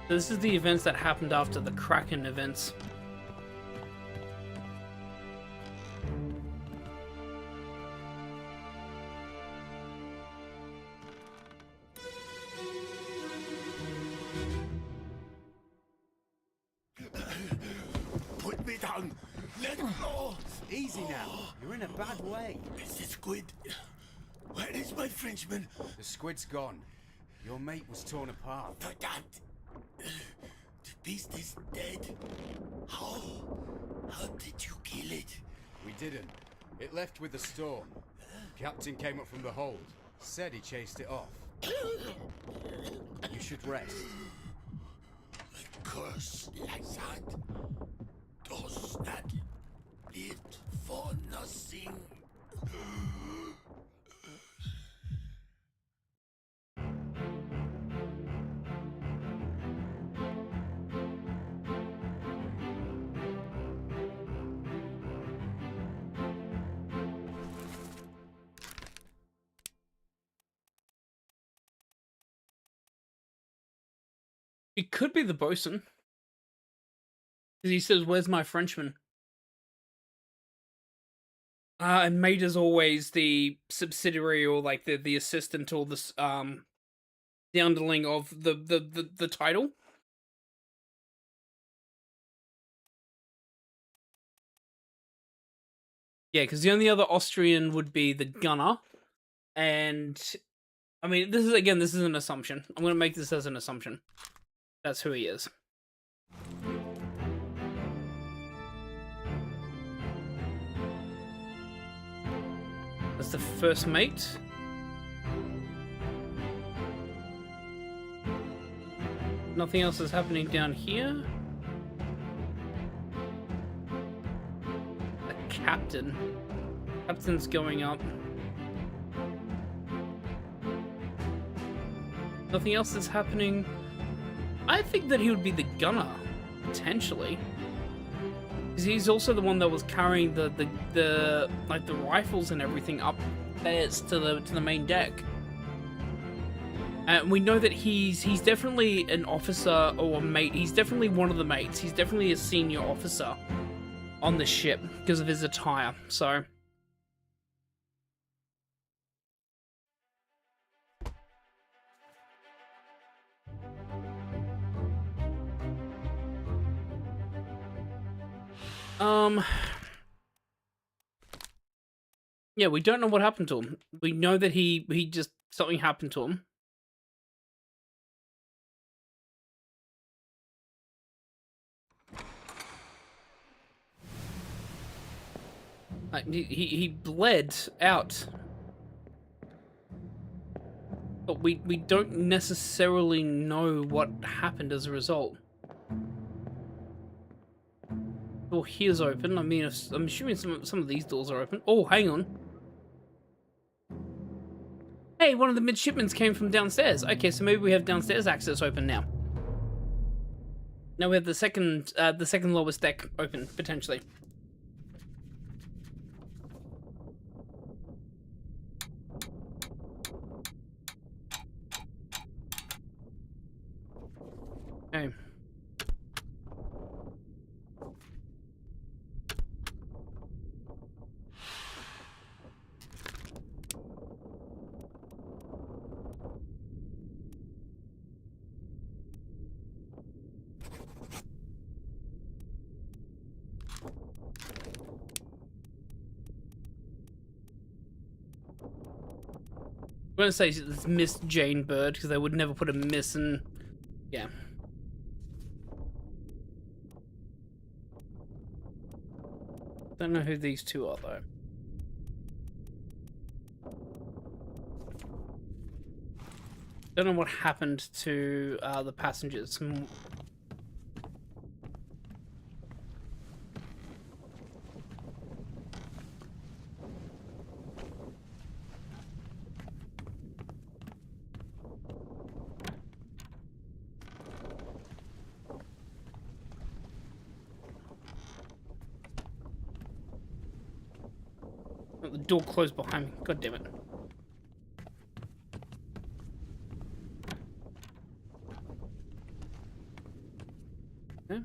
This is the events that happened after the Kraken events. Put me down. Let go. Easy now. You're in a bad way. It's the squid. Where is my Frenchman? The squid's gone. Your mate was torn apart. That. The beast is dead. How? How did you kill it? We didn't. It left with the storm. Captain came up from the hold. Said he chased it off. You should rest. A curse like that does not live for nothing. It could be the bosun. Because he says, "Where's my Frenchman?" And mate is always the subsidiary or like the assistant or the underling of the title. Yeah, because the only other Austrian would be the gunner, and I mean, this is an assumption. I'm gonna make this as an assumption. That's who he is. That's the first mate. Nothing else is happening down here. The captain. Captain's going up. Nothing else is happening. I think that he would be the gunner, potentially. Because he's also the one that was carrying the rifles and everything upstairs to the main deck. And we know that he's definitely an officer or a mate. He's definitely one of the mates. He's definitely a senior officer on the ship because of his attire. So yeah, we don't know what happened to him. We know that he just something happened to him. He bled out, but we don't necessarily know what happened as a result. Door here's open. I mean, I'm assuming some of these doors are open. Oh, hang on. Hey, one of the midshipmen came from downstairs. Okay, so maybe we have downstairs access open now. Now we have the second lowest deck open potentially. Okay. I'm gonna say it's Miss Jane Bird because they would never put a miss in. Yeah. Don't know who these two are though. Don't know what happened to the passengers. Oh, the door closed behind me. God damn it. Okay.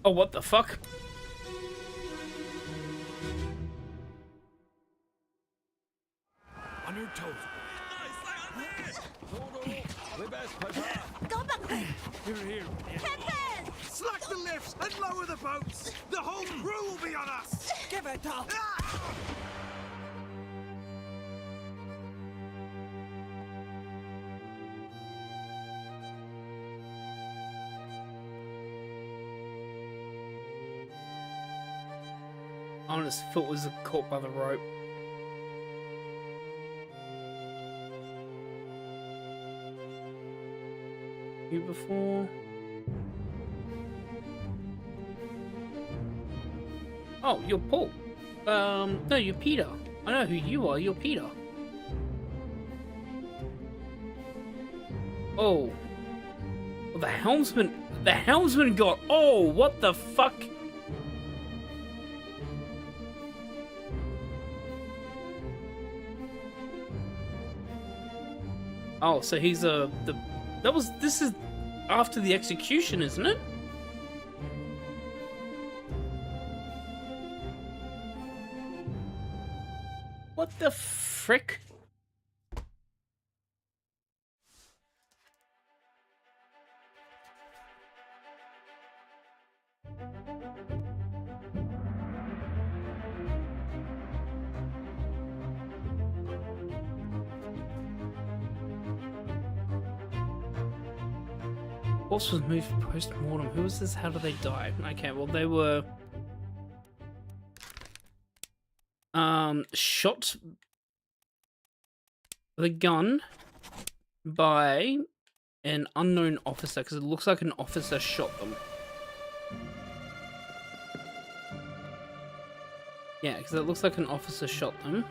Oh, what the fuck? On your toes. Go back there! Here. Captain! Slack the lifts and lower the boats! The whole crew will be on us! Give it up! Oh, his foot was caught by the rope. You before? Oh, you're Paul. No, you're Peter. I know who you are. You're Peter. Oh. Well, the helmsman got. Oh, what the fuck? Oh, so he's this is after the execution, isn't it? What the frick? Corpse was moved post-mortem. Who was this? How did they die? Okay, well they were shot with a gun by an unknown officer, because it looks like an officer shot them. Yeah, because it looks like an officer shot them.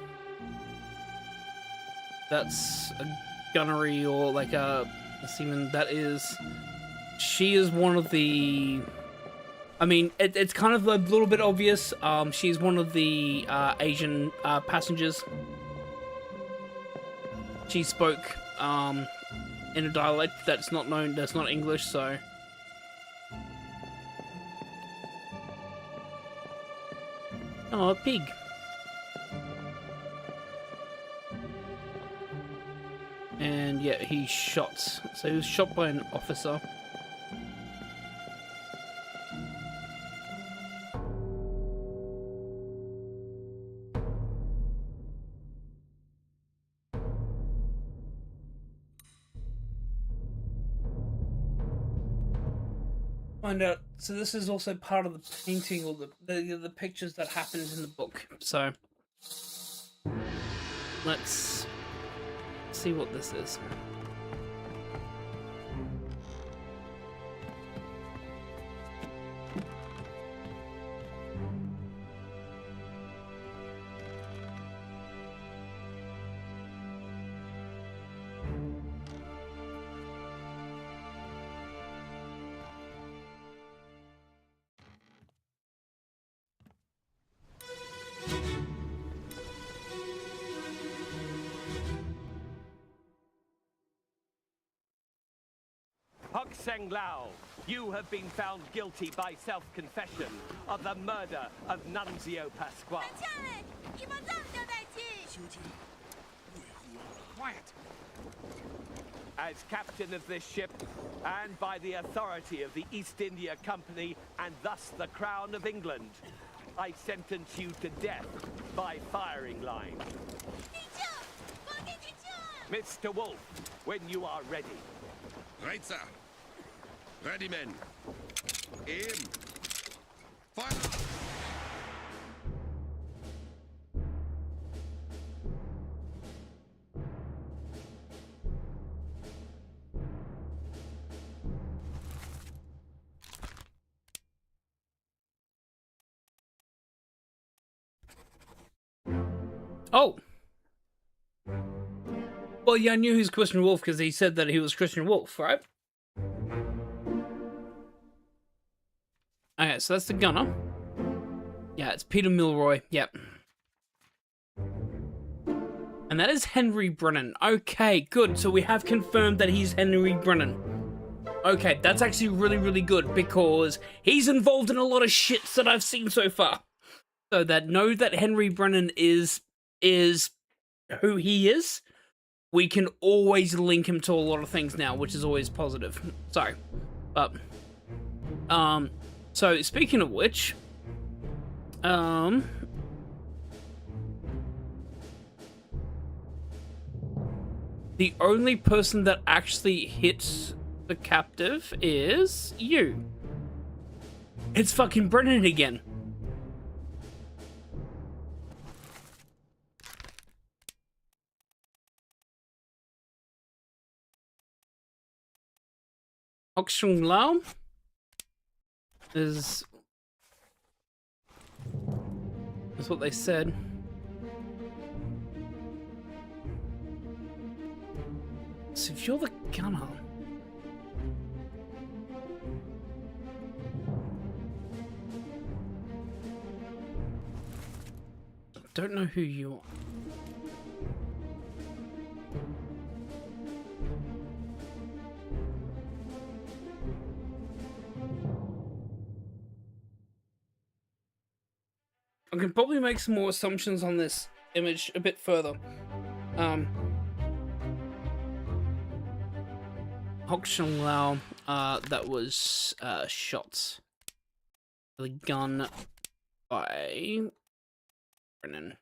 That's a gunnery or like a seaman. That is... She is one of the... I mean, it's kind of a little bit obvious. She's one of the Asian passengers. She spoke in a dialect that's not known, that's not English, so... Oh, a pig. And yeah, he's shot. So he was shot by an officer. Find out. So this is also part of the painting or the pictures that happens in the book. So let's see what this is. Hok Seng Lao, you have been found guilty by self-confession of the murder of Nunzio Pasquale. Quiet. As captain of this ship, and by the authority of the East India Company, and thus the Crown of England, I sentence you to death by firing line. Mr. Wolf, when you are ready. Right, sir. Ready, men. Aim. Fire. Oh. Well, yeah, I knew he was Christian Wolf because he said that he was Christian Wolf, right? Okay, so that's the gunner. Yeah, it's Peter Milroy. Yep. And that is Henry Brennan. Okay, good. So we have confirmed that he's Henry Brennan. Okay, that's actually really, really good because he's involved in a lot of shits that I've seen so far. So that know that Henry Brennan is who he is. We can always link him to a lot of things now, which is always positive. So, but, so speaking of which, the only person that actually hits the captive is you. It's fucking Brennan again. Oxung Lao is what they said. So if you're the gunner, I don't know who you are. I can probably make some more assumptions on this image a bit further. Hok Shung Lao, that was shot with a gun by Brennan.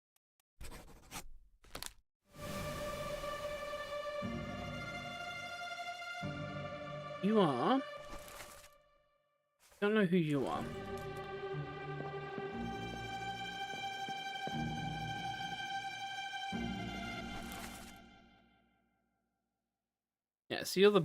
You are... don't know who you are. Yeah, so you're the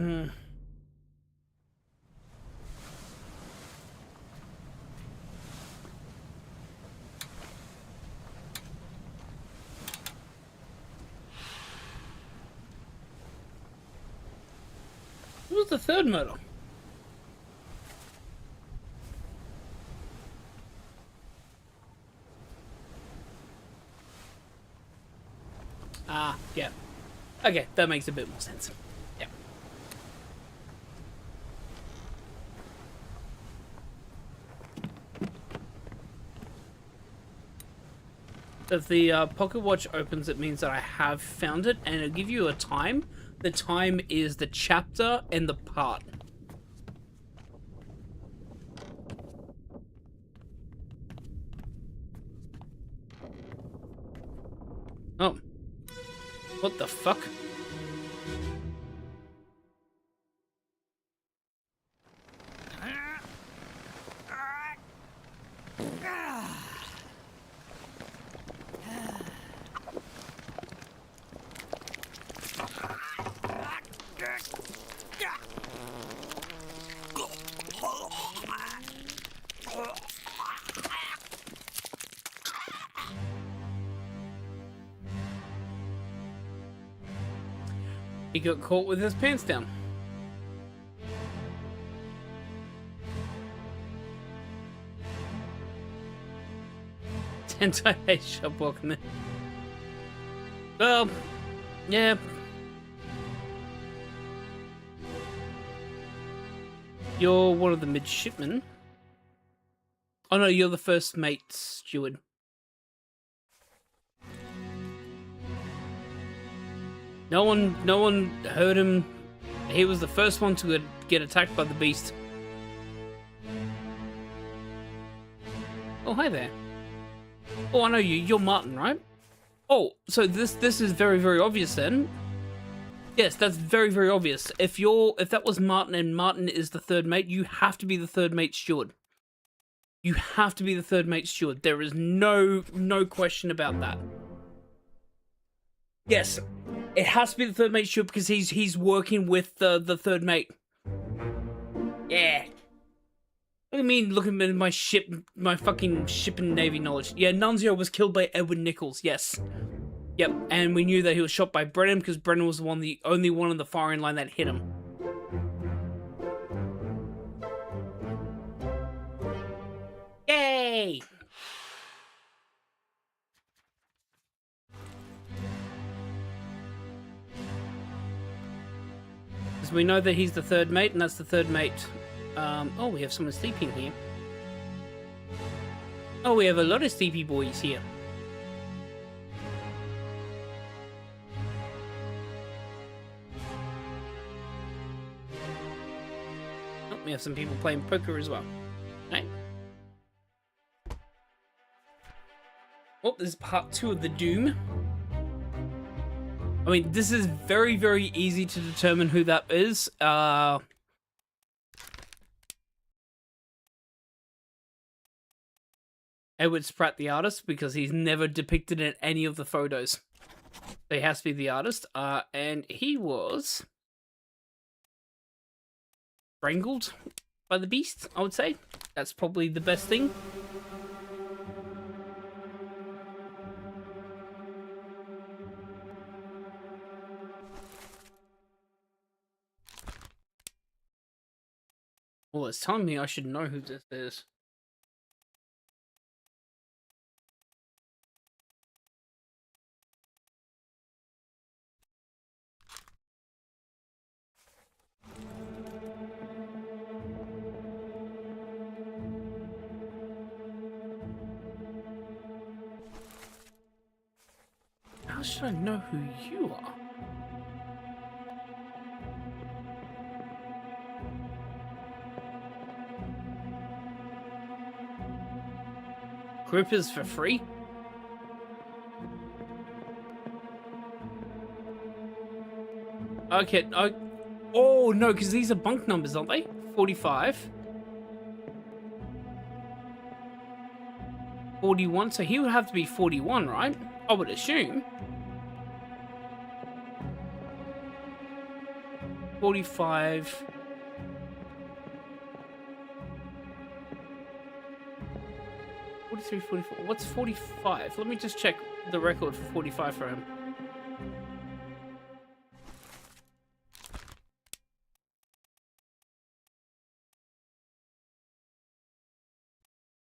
What was the third murder? Ah, yeah. Okay, that makes a bit more sense. Yeah. If the pocket watch opens, it means that I have found it, and it'll give you a time. The time is the chapter and the part. Oh. What the fuck? He got caught with his pants down. Anti-hate shop walking in. Well, yeah. You're one of the midshipmen. Oh no, you're the first mate steward. No one heard him. He was the first one to get attacked by the beast. Oh, hi there. Oh, I know you. You're Martin, right? Oh, so this is very, very obvious then. Yes, that's very, very obvious. If that was Martin and Martin is the third mate, you have to be the third mate steward. You have to be the third mate steward. There is no question about that. Yes, it has to be the third mate steward because he's working with the third mate. Yeah. Look at me looking at my ship, my fucking ship and navy knowledge. Yeah, Nunzio was killed by Edward Nichols. Yes. Yep, and we knew that he was shot by Brennan because Brennan was the only one on the firing line that hit him. Yay! So we know that he's the third mate, and that's the third mate. Oh, we have someone sleeping here. Oh, we have a lot of sleepy boys here. Oh, we have some people playing poker as well. Right. Oh, this is part 2 of the Doom. I mean, this is very, very easy to determine who that is. Edward Spratt, the artist, because he's never depicted in any of the photos. So he has to be the artist. And he was strangled by the beast, I would say. That's probably the best thing. Well, it's telling me I should know who this is. How should I know who you are? Group is for free? Okay, oh no, because these are bunk numbers, aren't they? 45. 41, so he would have to be 41, right? I would assume. 45. $43, $44. What's 45? Let me just check the record for 45 for him.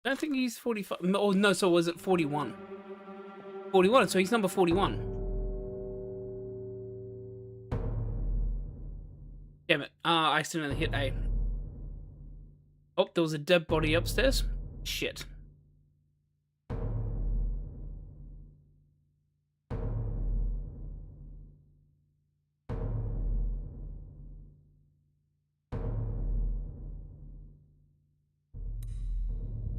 I don't think he's 45. Oh, no, so was it 41? 41, so he's number 41. Damn it. I accidentally hit A. Oh, there was a dead body upstairs. Shit.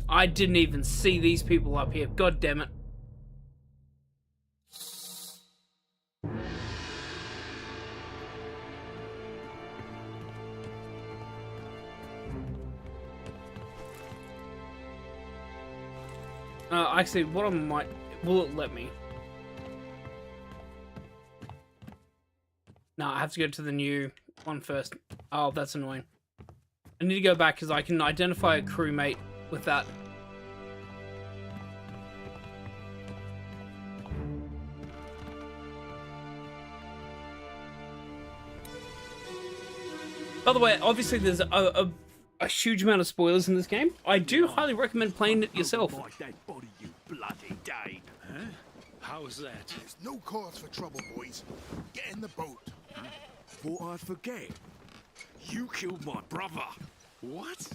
I didn't even see these people up here. God damn it. Actually, what I might... Will it let me? No, I have to go to the new one first. Oh, that's annoying. I need to go back because I can identify a crewmate with that. By the way, obviously there's a huge amount of spoilers in this game. I do highly recommend playing it yourself. You bloody Dane. Huh? How's that? There's no cause for trouble, boys. Get in the boat. Thought I'd forget. You killed my brother. What?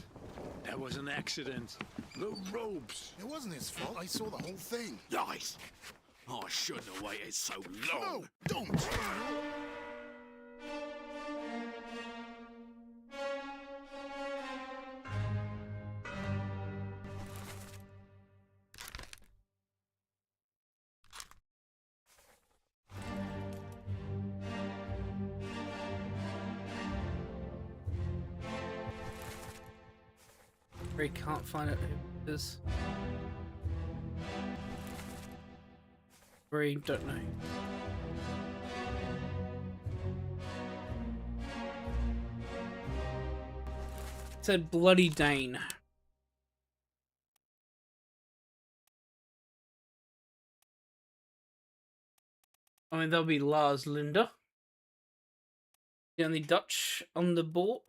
That was an accident. The robes. It wasn't his fault. I saw the whole thing. Lies. I shouldn't have waited so long. No, don't. I can't find it. Who is? Really don't know. It said Bloody Dane. I mean, that'll be Lars Linda. The only Dutch on the board.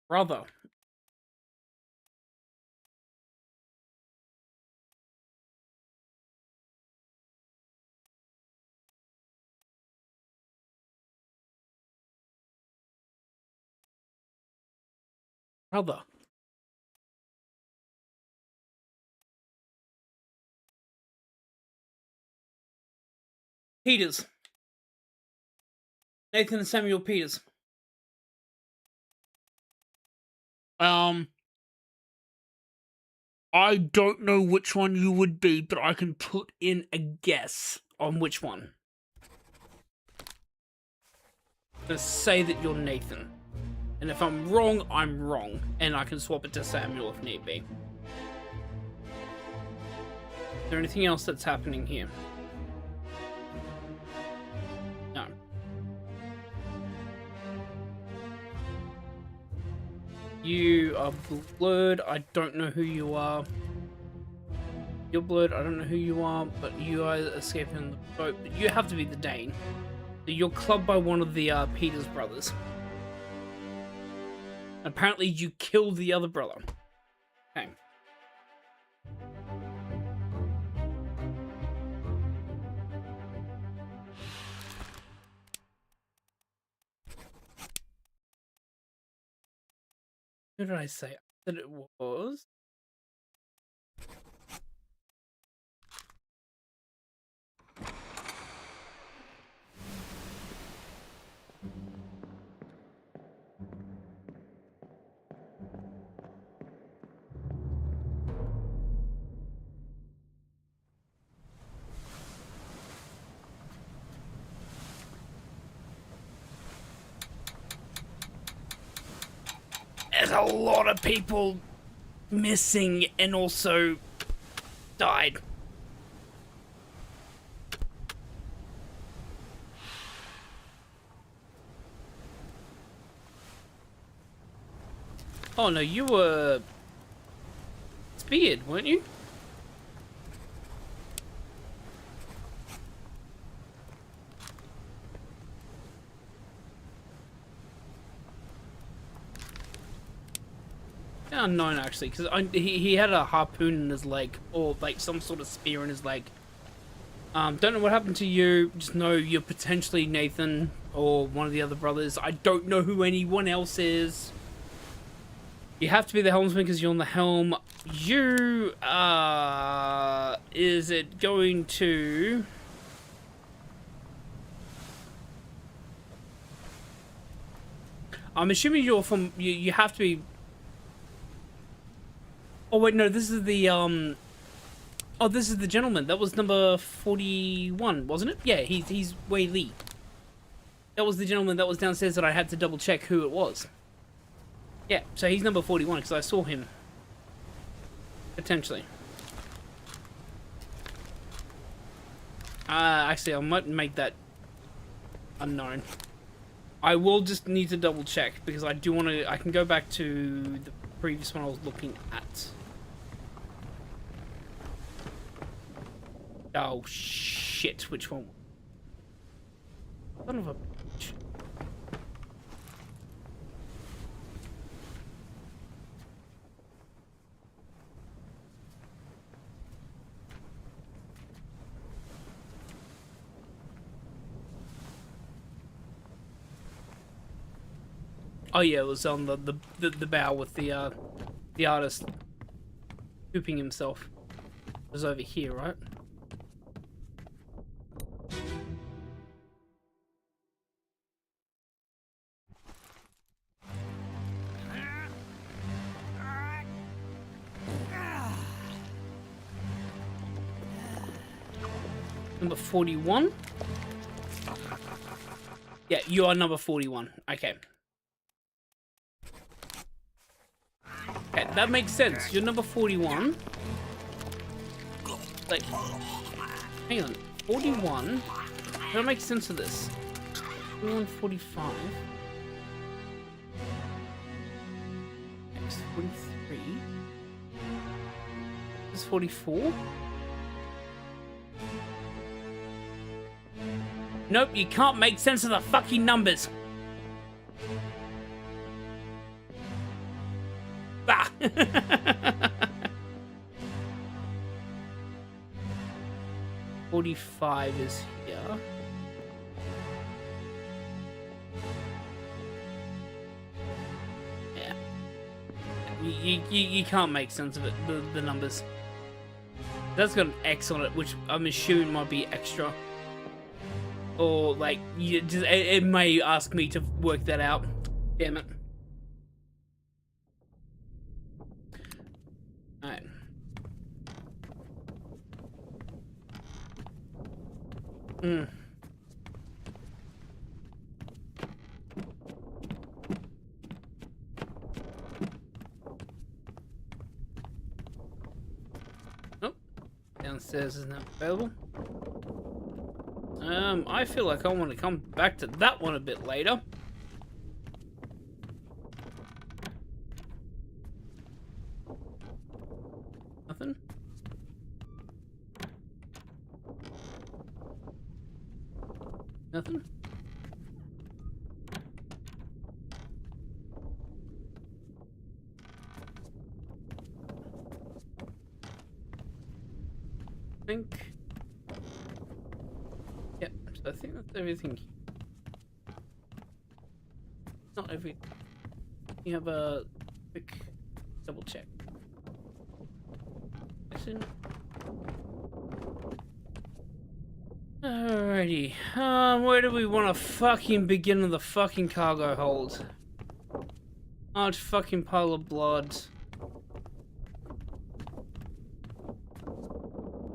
Brother. Brother. Peters. Nathan and Samuel Peters. I don't know which one you would be, but I can put in a guess on which one. Let's say that you're Nathan. And if I'm wrong, I'm wrong. And I can swap it to Samuel if need be. Is there anything else that's happening here? No. You are blurred. I don't know who you are. You're blurred. I don't know who you are, but you are escaping on the boat. But you have to be the Dane. So you're clubbed by one of the Peters brothers. Apparently, you killed the other brother. Okay. Who did I say that it was? There's a lot of people missing and also died. Oh no, you were speared, weren't you? Unknown actually, because he had a harpoon in his leg, or like some sort of spear in his leg. Don't know what happened to you. Just know you're potentially Nathan or one of the other brothers. I don't know who anyone else is. You have to be the helmsman because you're on the helm. You is it going to? I'm assuming you're from. You have to be. Oh wait, no, this is the oh, this is the gentleman. That was number 41, wasn't it? Yeah, he's Wei Li. That was the gentleman that was downstairs that I had to double check who it was. Yeah, so he's number 41 because I saw him. Potentially. Actually, I might make that unknown. I will just need to double check because I do want to. I can go back to the previous one I was looking at. Oh shit! Which one? Son of a bitch. Oh yeah, it was on the bow with the artist pooping himself. It was over here, right? Number 41? Yeah, you are number 41. Okay. Okay, that makes sense. You're number 41. Like, hang on. 41? That makes sense of this. 41, 45. X 43. This is 44. Nope, you can't make sense of the fucking numbers. Bah! 45 is here. Yeah. You can't make sense of it, the numbers. That's got an X on it, which I'm assuming might be extra. Or, like, it may ask me to work that out. Damn it. Alright. Nope. Downstairs is not available. I feel like I want to come back to that one a bit later. Nothing? Nothing? I think that's everything. Not every. You have a quick double check. Alrighty. Where do we want to fucking begin with the fucking cargo hold? Large fucking pile of blood.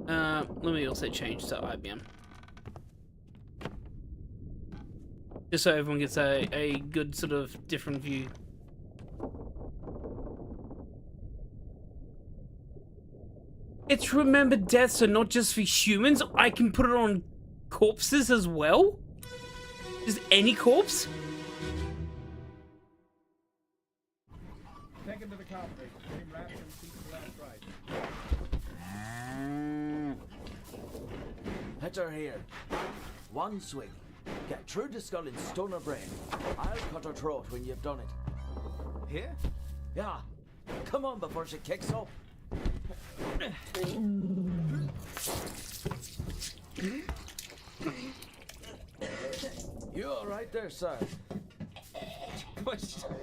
Let me also change to IBM. Just so everyone gets a good sort of different view. forget to remember deaths are not just for humans. I can put it on corpses as well? Just any corpse? Take him to the carpet. Get him wrapped and see the last right. Hit her here. One swing. Get through the skull and stone her brain. I'll cut her throat when you've done it. Here? Yeah. Come on before she kicks up. You all right there, sir?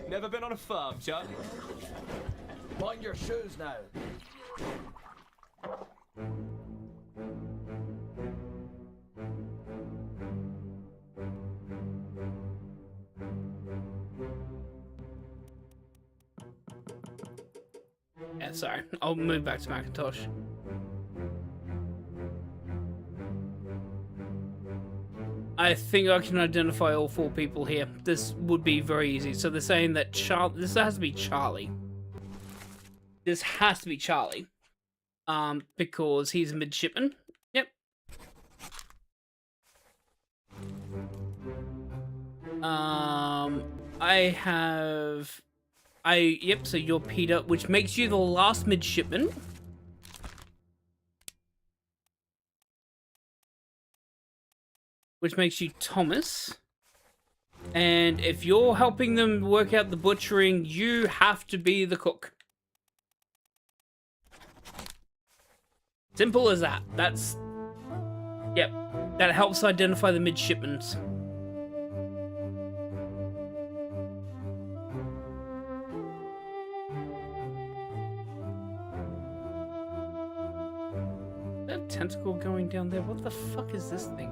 Never been on a farm, Charlie. Mind your shoes now. Yeah, sorry. I'll move back to Macintosh. I think I can identify all 4 people here. This would be very easy. So they're saying that this has to be Charlie. This has to be Charlie. Because he's a midshipman. Yep. Yep, so you're Peter, which makes you the last midshipman. Which makes you Thomas. And if you're helping them work out the butchering, you have to be the cook. Simple as that. That's... Yep. That helps identify the midshipmen. That tentacle going down there? What the fuck is this thing?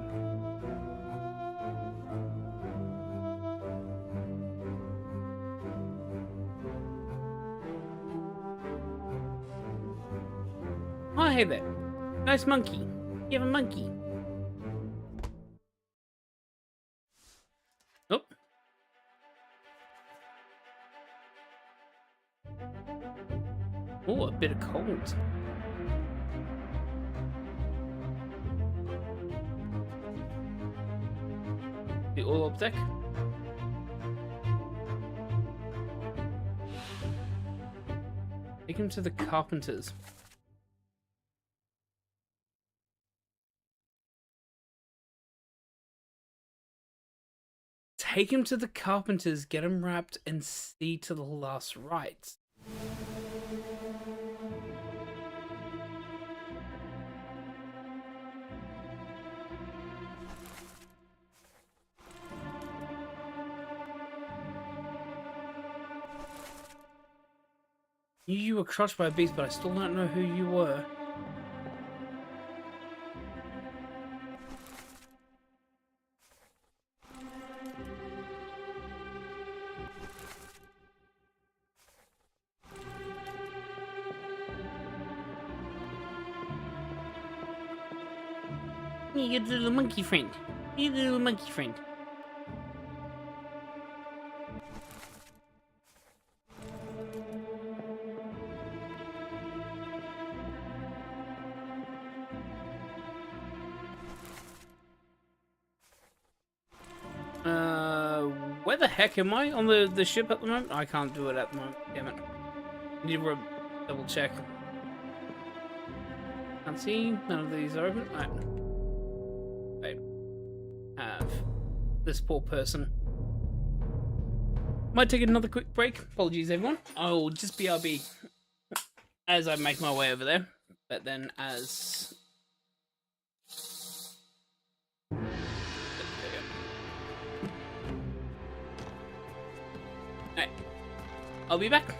Oh, hey there. Nice monkey. You have a monkey. Oh. Oh, a bit of cold. The all up deck. Take him to the carpenters. Take him to the carpenters, get him wrapped, and see to the last rites. You were crushed by a beast, but I still don't know who you were. You get a little monkey friend. You get a little monkey friend. Where the heck am I on the ship at the moment? I can't do it at the moment. Damn it. I need to double check. Can't see. None of these are open. I have this poor person. Might take another quick break. Apologies, everyone. I'll just BRB as I make my way over there. But then as... Alright. I'll be back.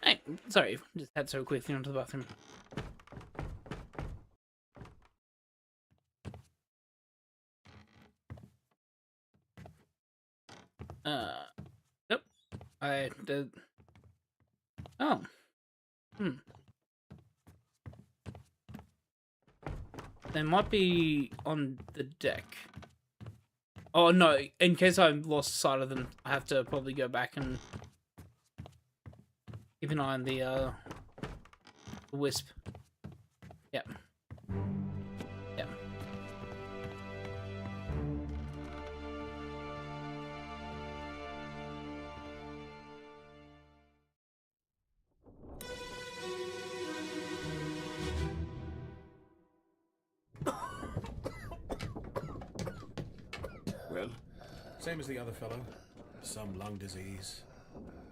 Hey, sorry, just had so quickly onto the bathroom. Yep. I did. Oh. They might be on the deck. Oh no, in case I lost sight of them, I have to probably go back and keep an eye on the wisp. Yep. Yep. Well? Same as the other fellow. Some lung disease,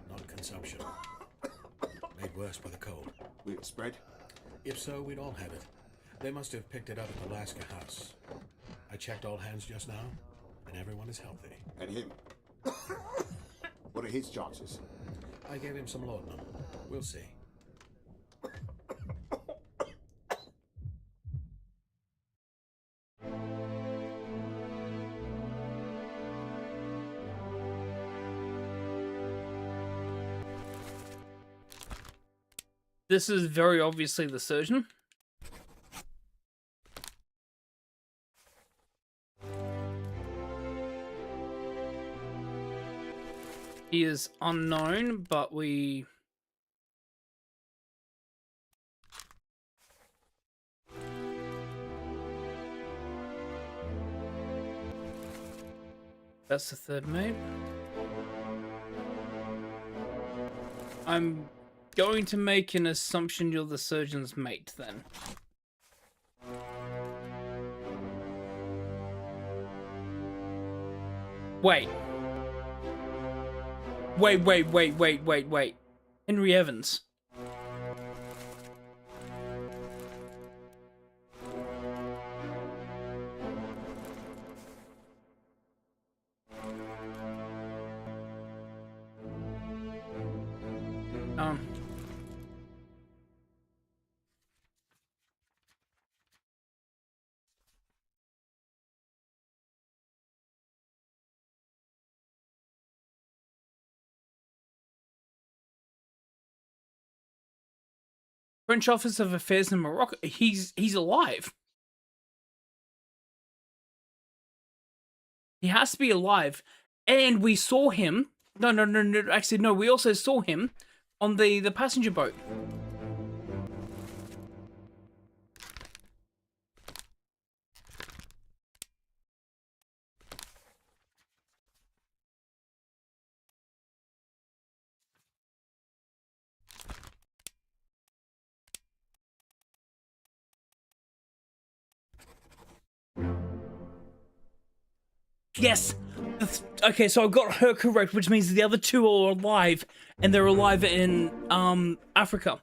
not consumption. Made worse by the cold. Will it spread? If so, we'd all have it. They must have picked it up at the Alaska house. I checked all hands just now, and everyone is healthy. And him? What are his chances? I gave him some laudanum. We'll see. This is very obviously the surgeon. He is unknown, but we... That's the third mate. I'm going to make an assumption you're the surgeon's mate, then. Wait. Wait. Henry Evans. French Office of Affairs in Morocco. He's alive. He has to be alive. And we saw him. No. Actually, no. We also saw him on the passenger boat. Yes. Okay, so I got her correct, which means the other two are alive, and they're alive in Africa.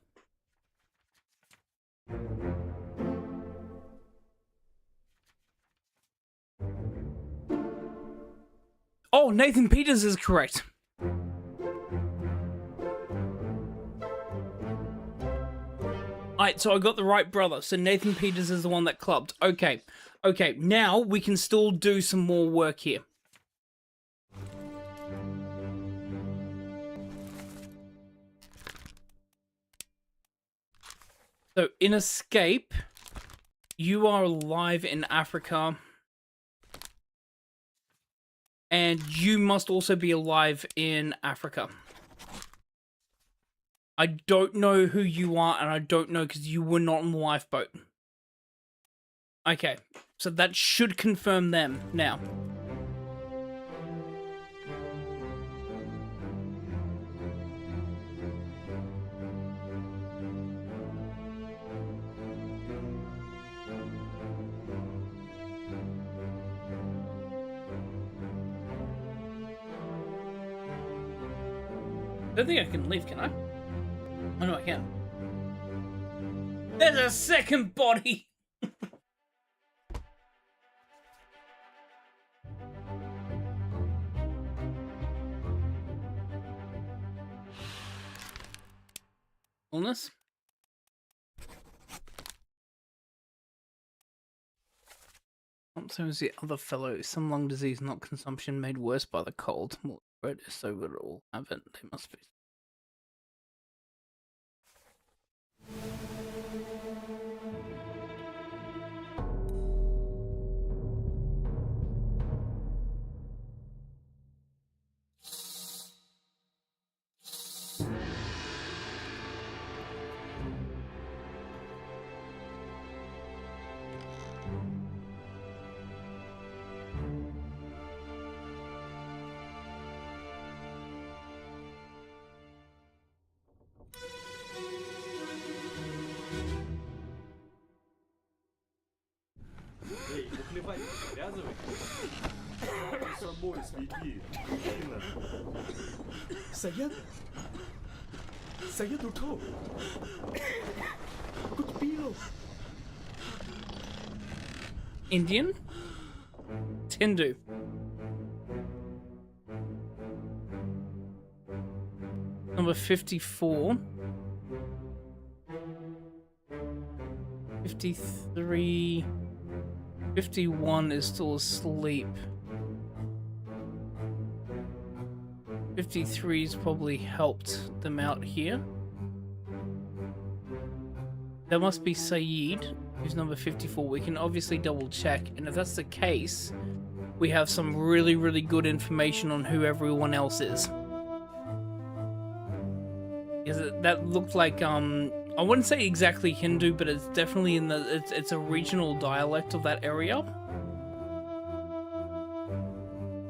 Oh, Nathan Peters is correct. Alright, so I got the right brother. So Nathan Peters is the one that clubbed. Okay. Okay, now we can still do some more work here. So in Escape, you are alive in Africa. And you must also be alive in Africa. I don't know who you are, and I don't know because you were not on the lifeboat. Okay, so that should confirm them now. I don't think I can leave, can I? Oh no, I can. There's a second body! Illness. So is the other fellow. Some lung disease, not consumption, made worse by the cold. More spread is so that all have it. They must be. Эй, наплевать, привязывай. С собой следи, Дина. Saya tutup. Good deal. Indian? Hindu. Number 54. 53. 51 is still asleep. 53's probably helped them out here. That must be Saeed, who's number 54. We can obviously double check, and if that's the case, we have some really, really good information on who everyone else is. Because that looked like, I wouldn't say exactly Hindu, but it's definitely in the, it's a regional dialect of that area.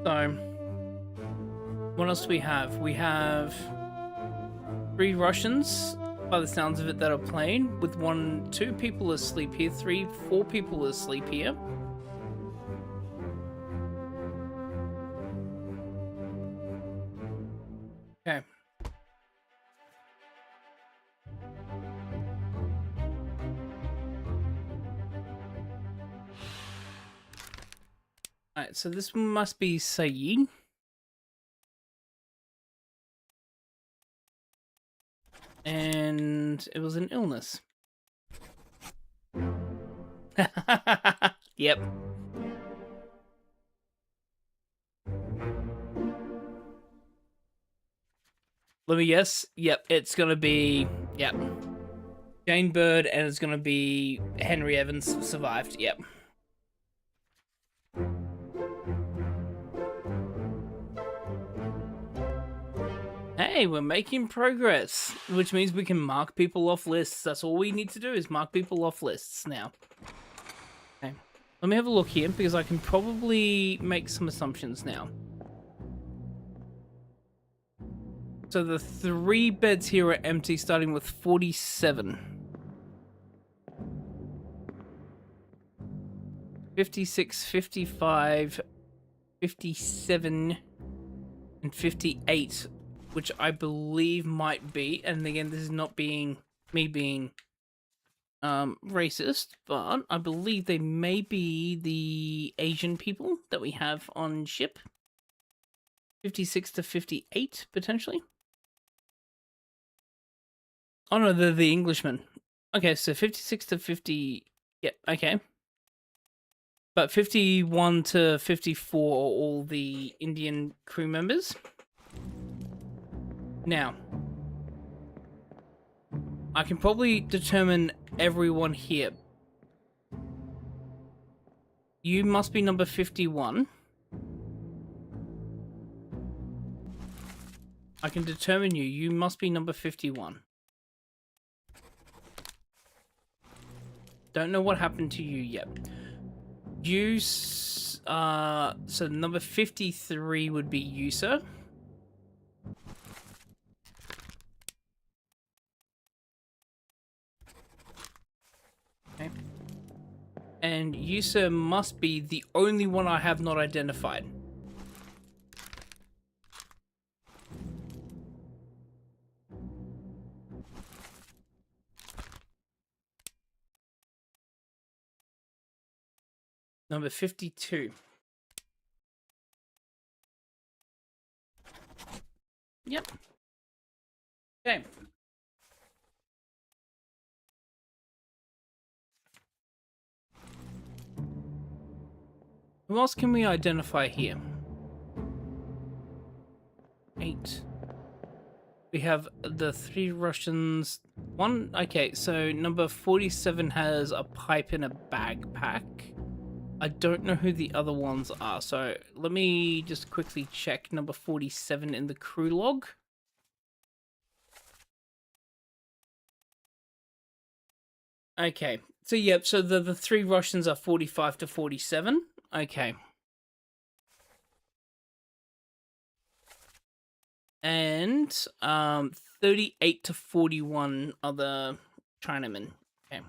So, what else do we have? We have 3 Russians, by the sounds of it, that are playing, with 2 people asleep here, 4 people asleep here. Okay. Alright, so this must be Saeed. And it was an illness. Yep. Let me guess. Yep, it's gonna be... Yep. Jane Bird, and it's gonna be Henry Evans survived. Yep. Hey, we're making progress, which means we can mark people off lists. That's all we need to do is mark people off lists now. Okay, let me have a look here, because I can probably make some assumptions now. So the 3 beds here are empty, starting with 47. 56, 55, 57, and 58. Which I believe might be, and again, this is not being me being racist, but I believe they may be the Asian people that we have on ship. 56 to 58, potentially. Oh no, they're the Englishmen. Okay, so 56 to 50, yeah, okay. But 51 to 54 are all the Indian crew members. Now, I can probably determine everyone here. You must be number 51. I can determine you. You must be number 51. Don't know what happened to you yet. You, so number 53 would be you, sir. Okay. And you, sir, must be the only one I have not identified. Number 52. Yep. Okay. Who else can we identify here? 8. We have the 3 Russians. One, okay, so number 47 has a pipe in a backpack. I don't know who the other ones are, so let me just quickly check number 47 in the crew log. Okay, so yep, so the 3 Russians are 45 to 47. Okay. And 38 to 41 other Chinamen. Okay.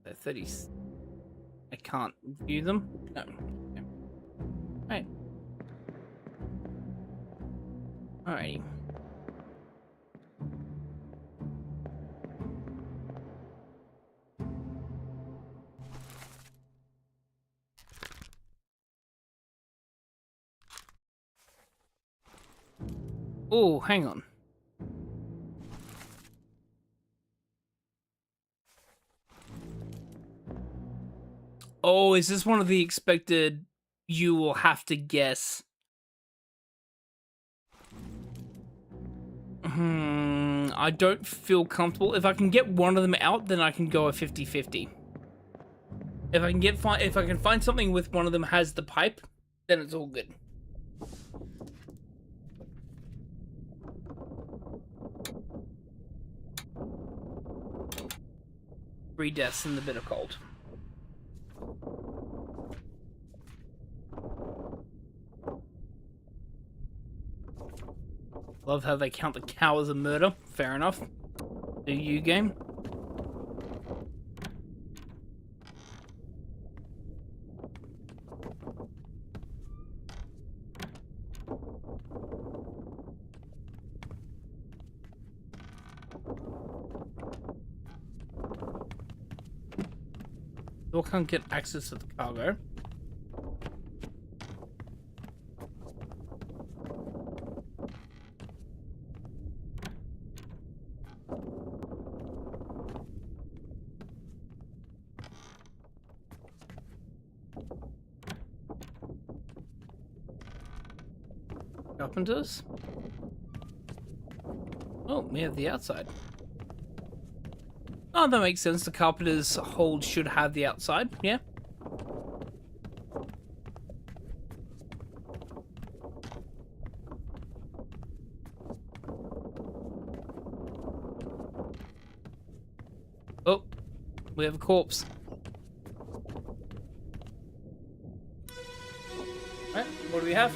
So 30. I can't view them. No. Okay. Right. Alrighty. Oh, hang on. Oh, is this one of the expected you will have to guess? I don't feel comfortable. If I can get one of them out, then I can go a 50-50. If I can find something with one of them has the pipe, then it's all good. Three deaths in the bitter cold. Love how they count the cow as a murder. Fair enough. Do you, game? Still can't get access to the cargo. Carpenters? Oh, we have the outside. Oh, that makes sense. The carpenter's hold should have the outside, yeah? Oh, we have a corpse. Alright, what do we have?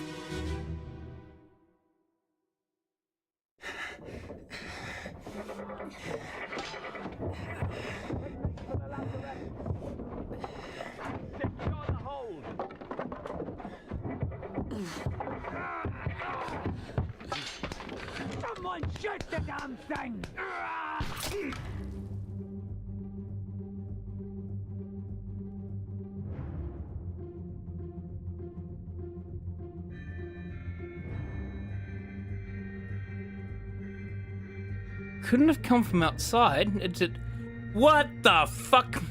Someone shoot the damn thing! Couldn't have come from outside. It did. What the fuck?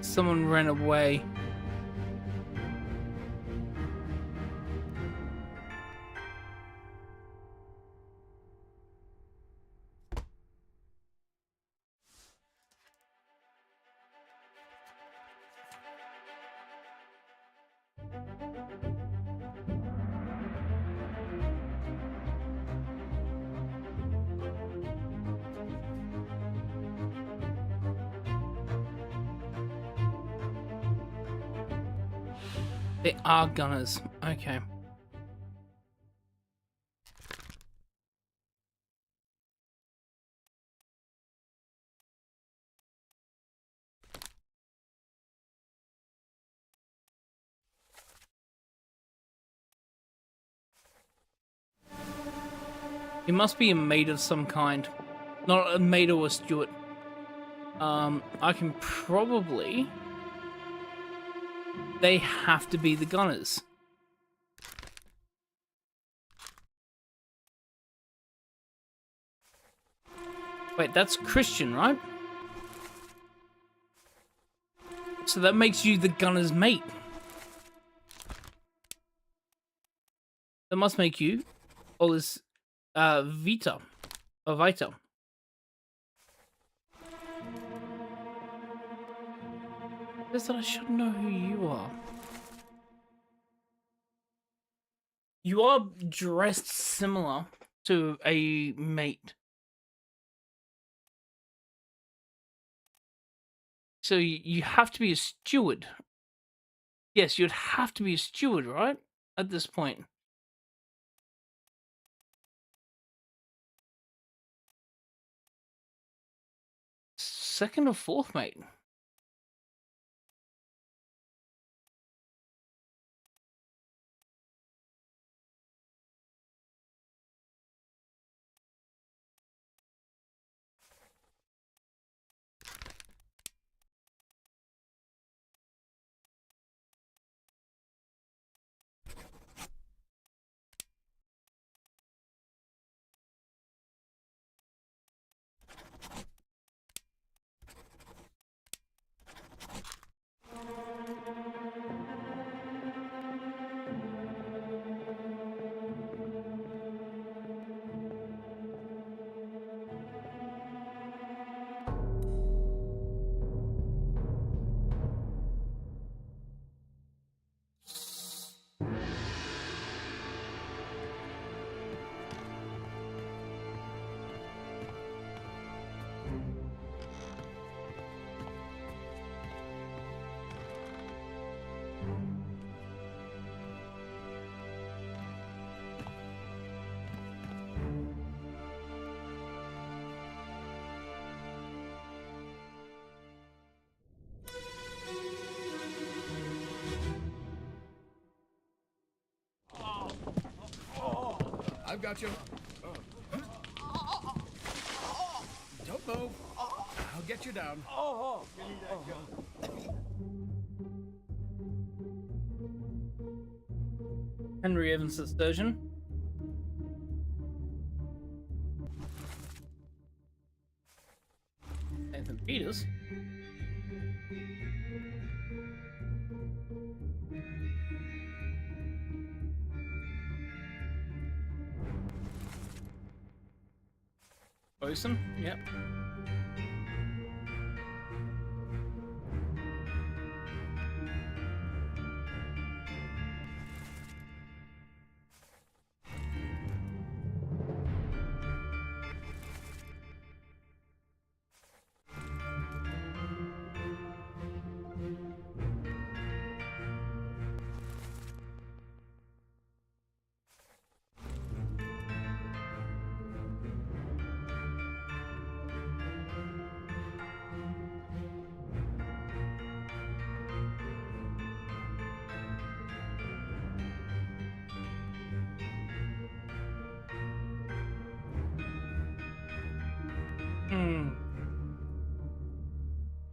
Someone ran away. They are gunners. Okay. He must be a maid of some kind. Not a maid or a steward. I can probably... They have to be the gunners. Wait, that's Christian, right? So that makes you the gunner's mate. That must make you Ola's Vita. Or Vita. Says that I should know who you are. You are dressed similar to a mate. So you have to be a steward. Yes, you'd have to be a steward, right? At this point. Second or fourth mate? I've got you. Don't move. I'll get you down. Henry Evans' sturgeon. Nathan Peters. Bosun, yep.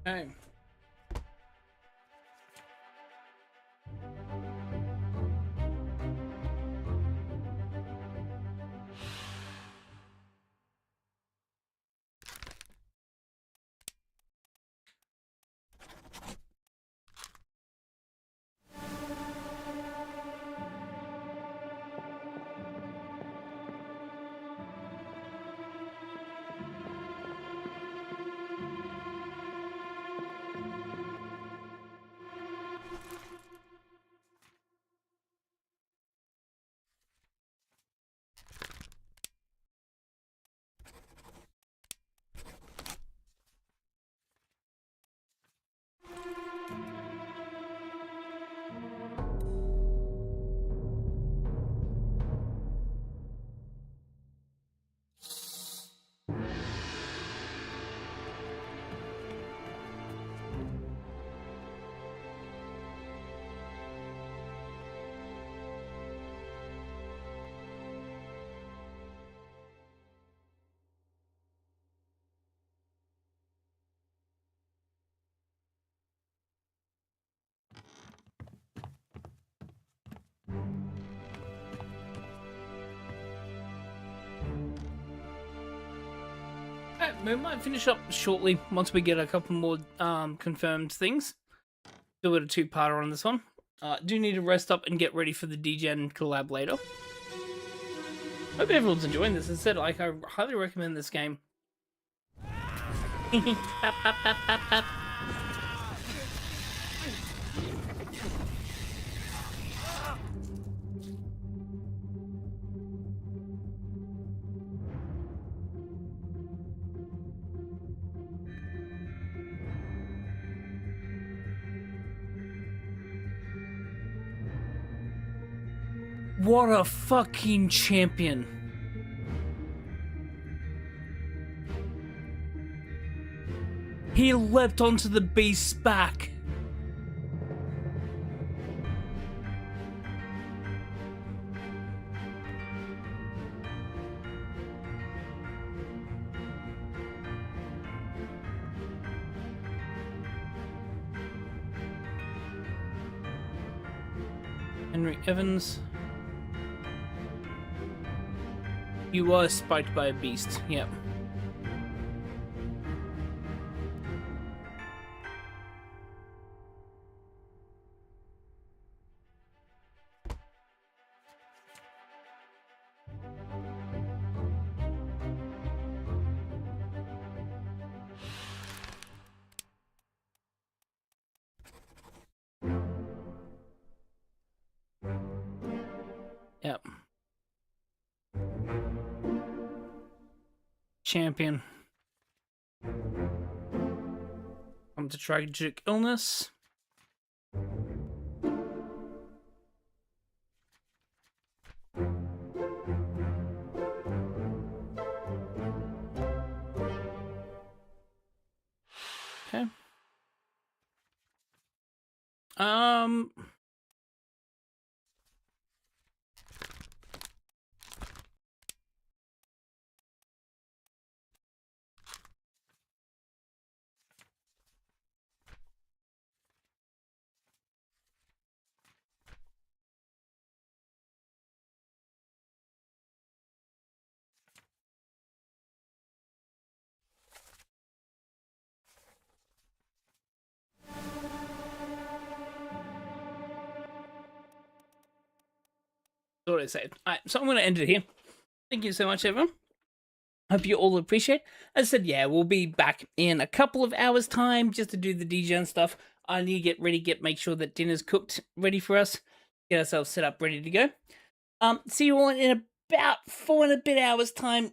Okay. might finish up shortly once we get a couple more confirmed things. Do it a two-parter on this one. Do need to rest up and get ready for the DGen collab later. Hope everyone's enjoying this. As I said, like, I highly recommend this game. Pap, pap, pap, pap, pap. What a fucking champion. He leapt onto the beast's back. Henry Evans. You were spiked by a beast, yep. Yep. Champion. Come to tragic illness. Okay. That's what I said. Alright, so I'm going to end it here. Thank you so much, everyone. Hope you all appreciate. As I said, yeah, we'll be back in a couple of hours' time just to do the DGen stuff. I need to get ready, make sure that dinner's cooked, ready for us. Get ourselves set up, ready to go. See you all in about 4 and a bit hours' time.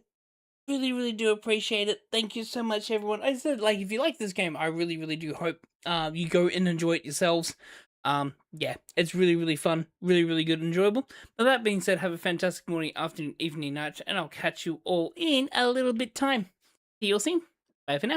Really, really do appreciate it. Thank you so much, everyone. I said, like, if you like this game, I really, really do hope you go and enjoy it yourselves. Yeah, it's really, really fun, really, really good and enjoyable. But that being said, have a fantastic morning, afternoon, evening, night, and I'll catch you all in a little bit time. See you all soon. Bye for now.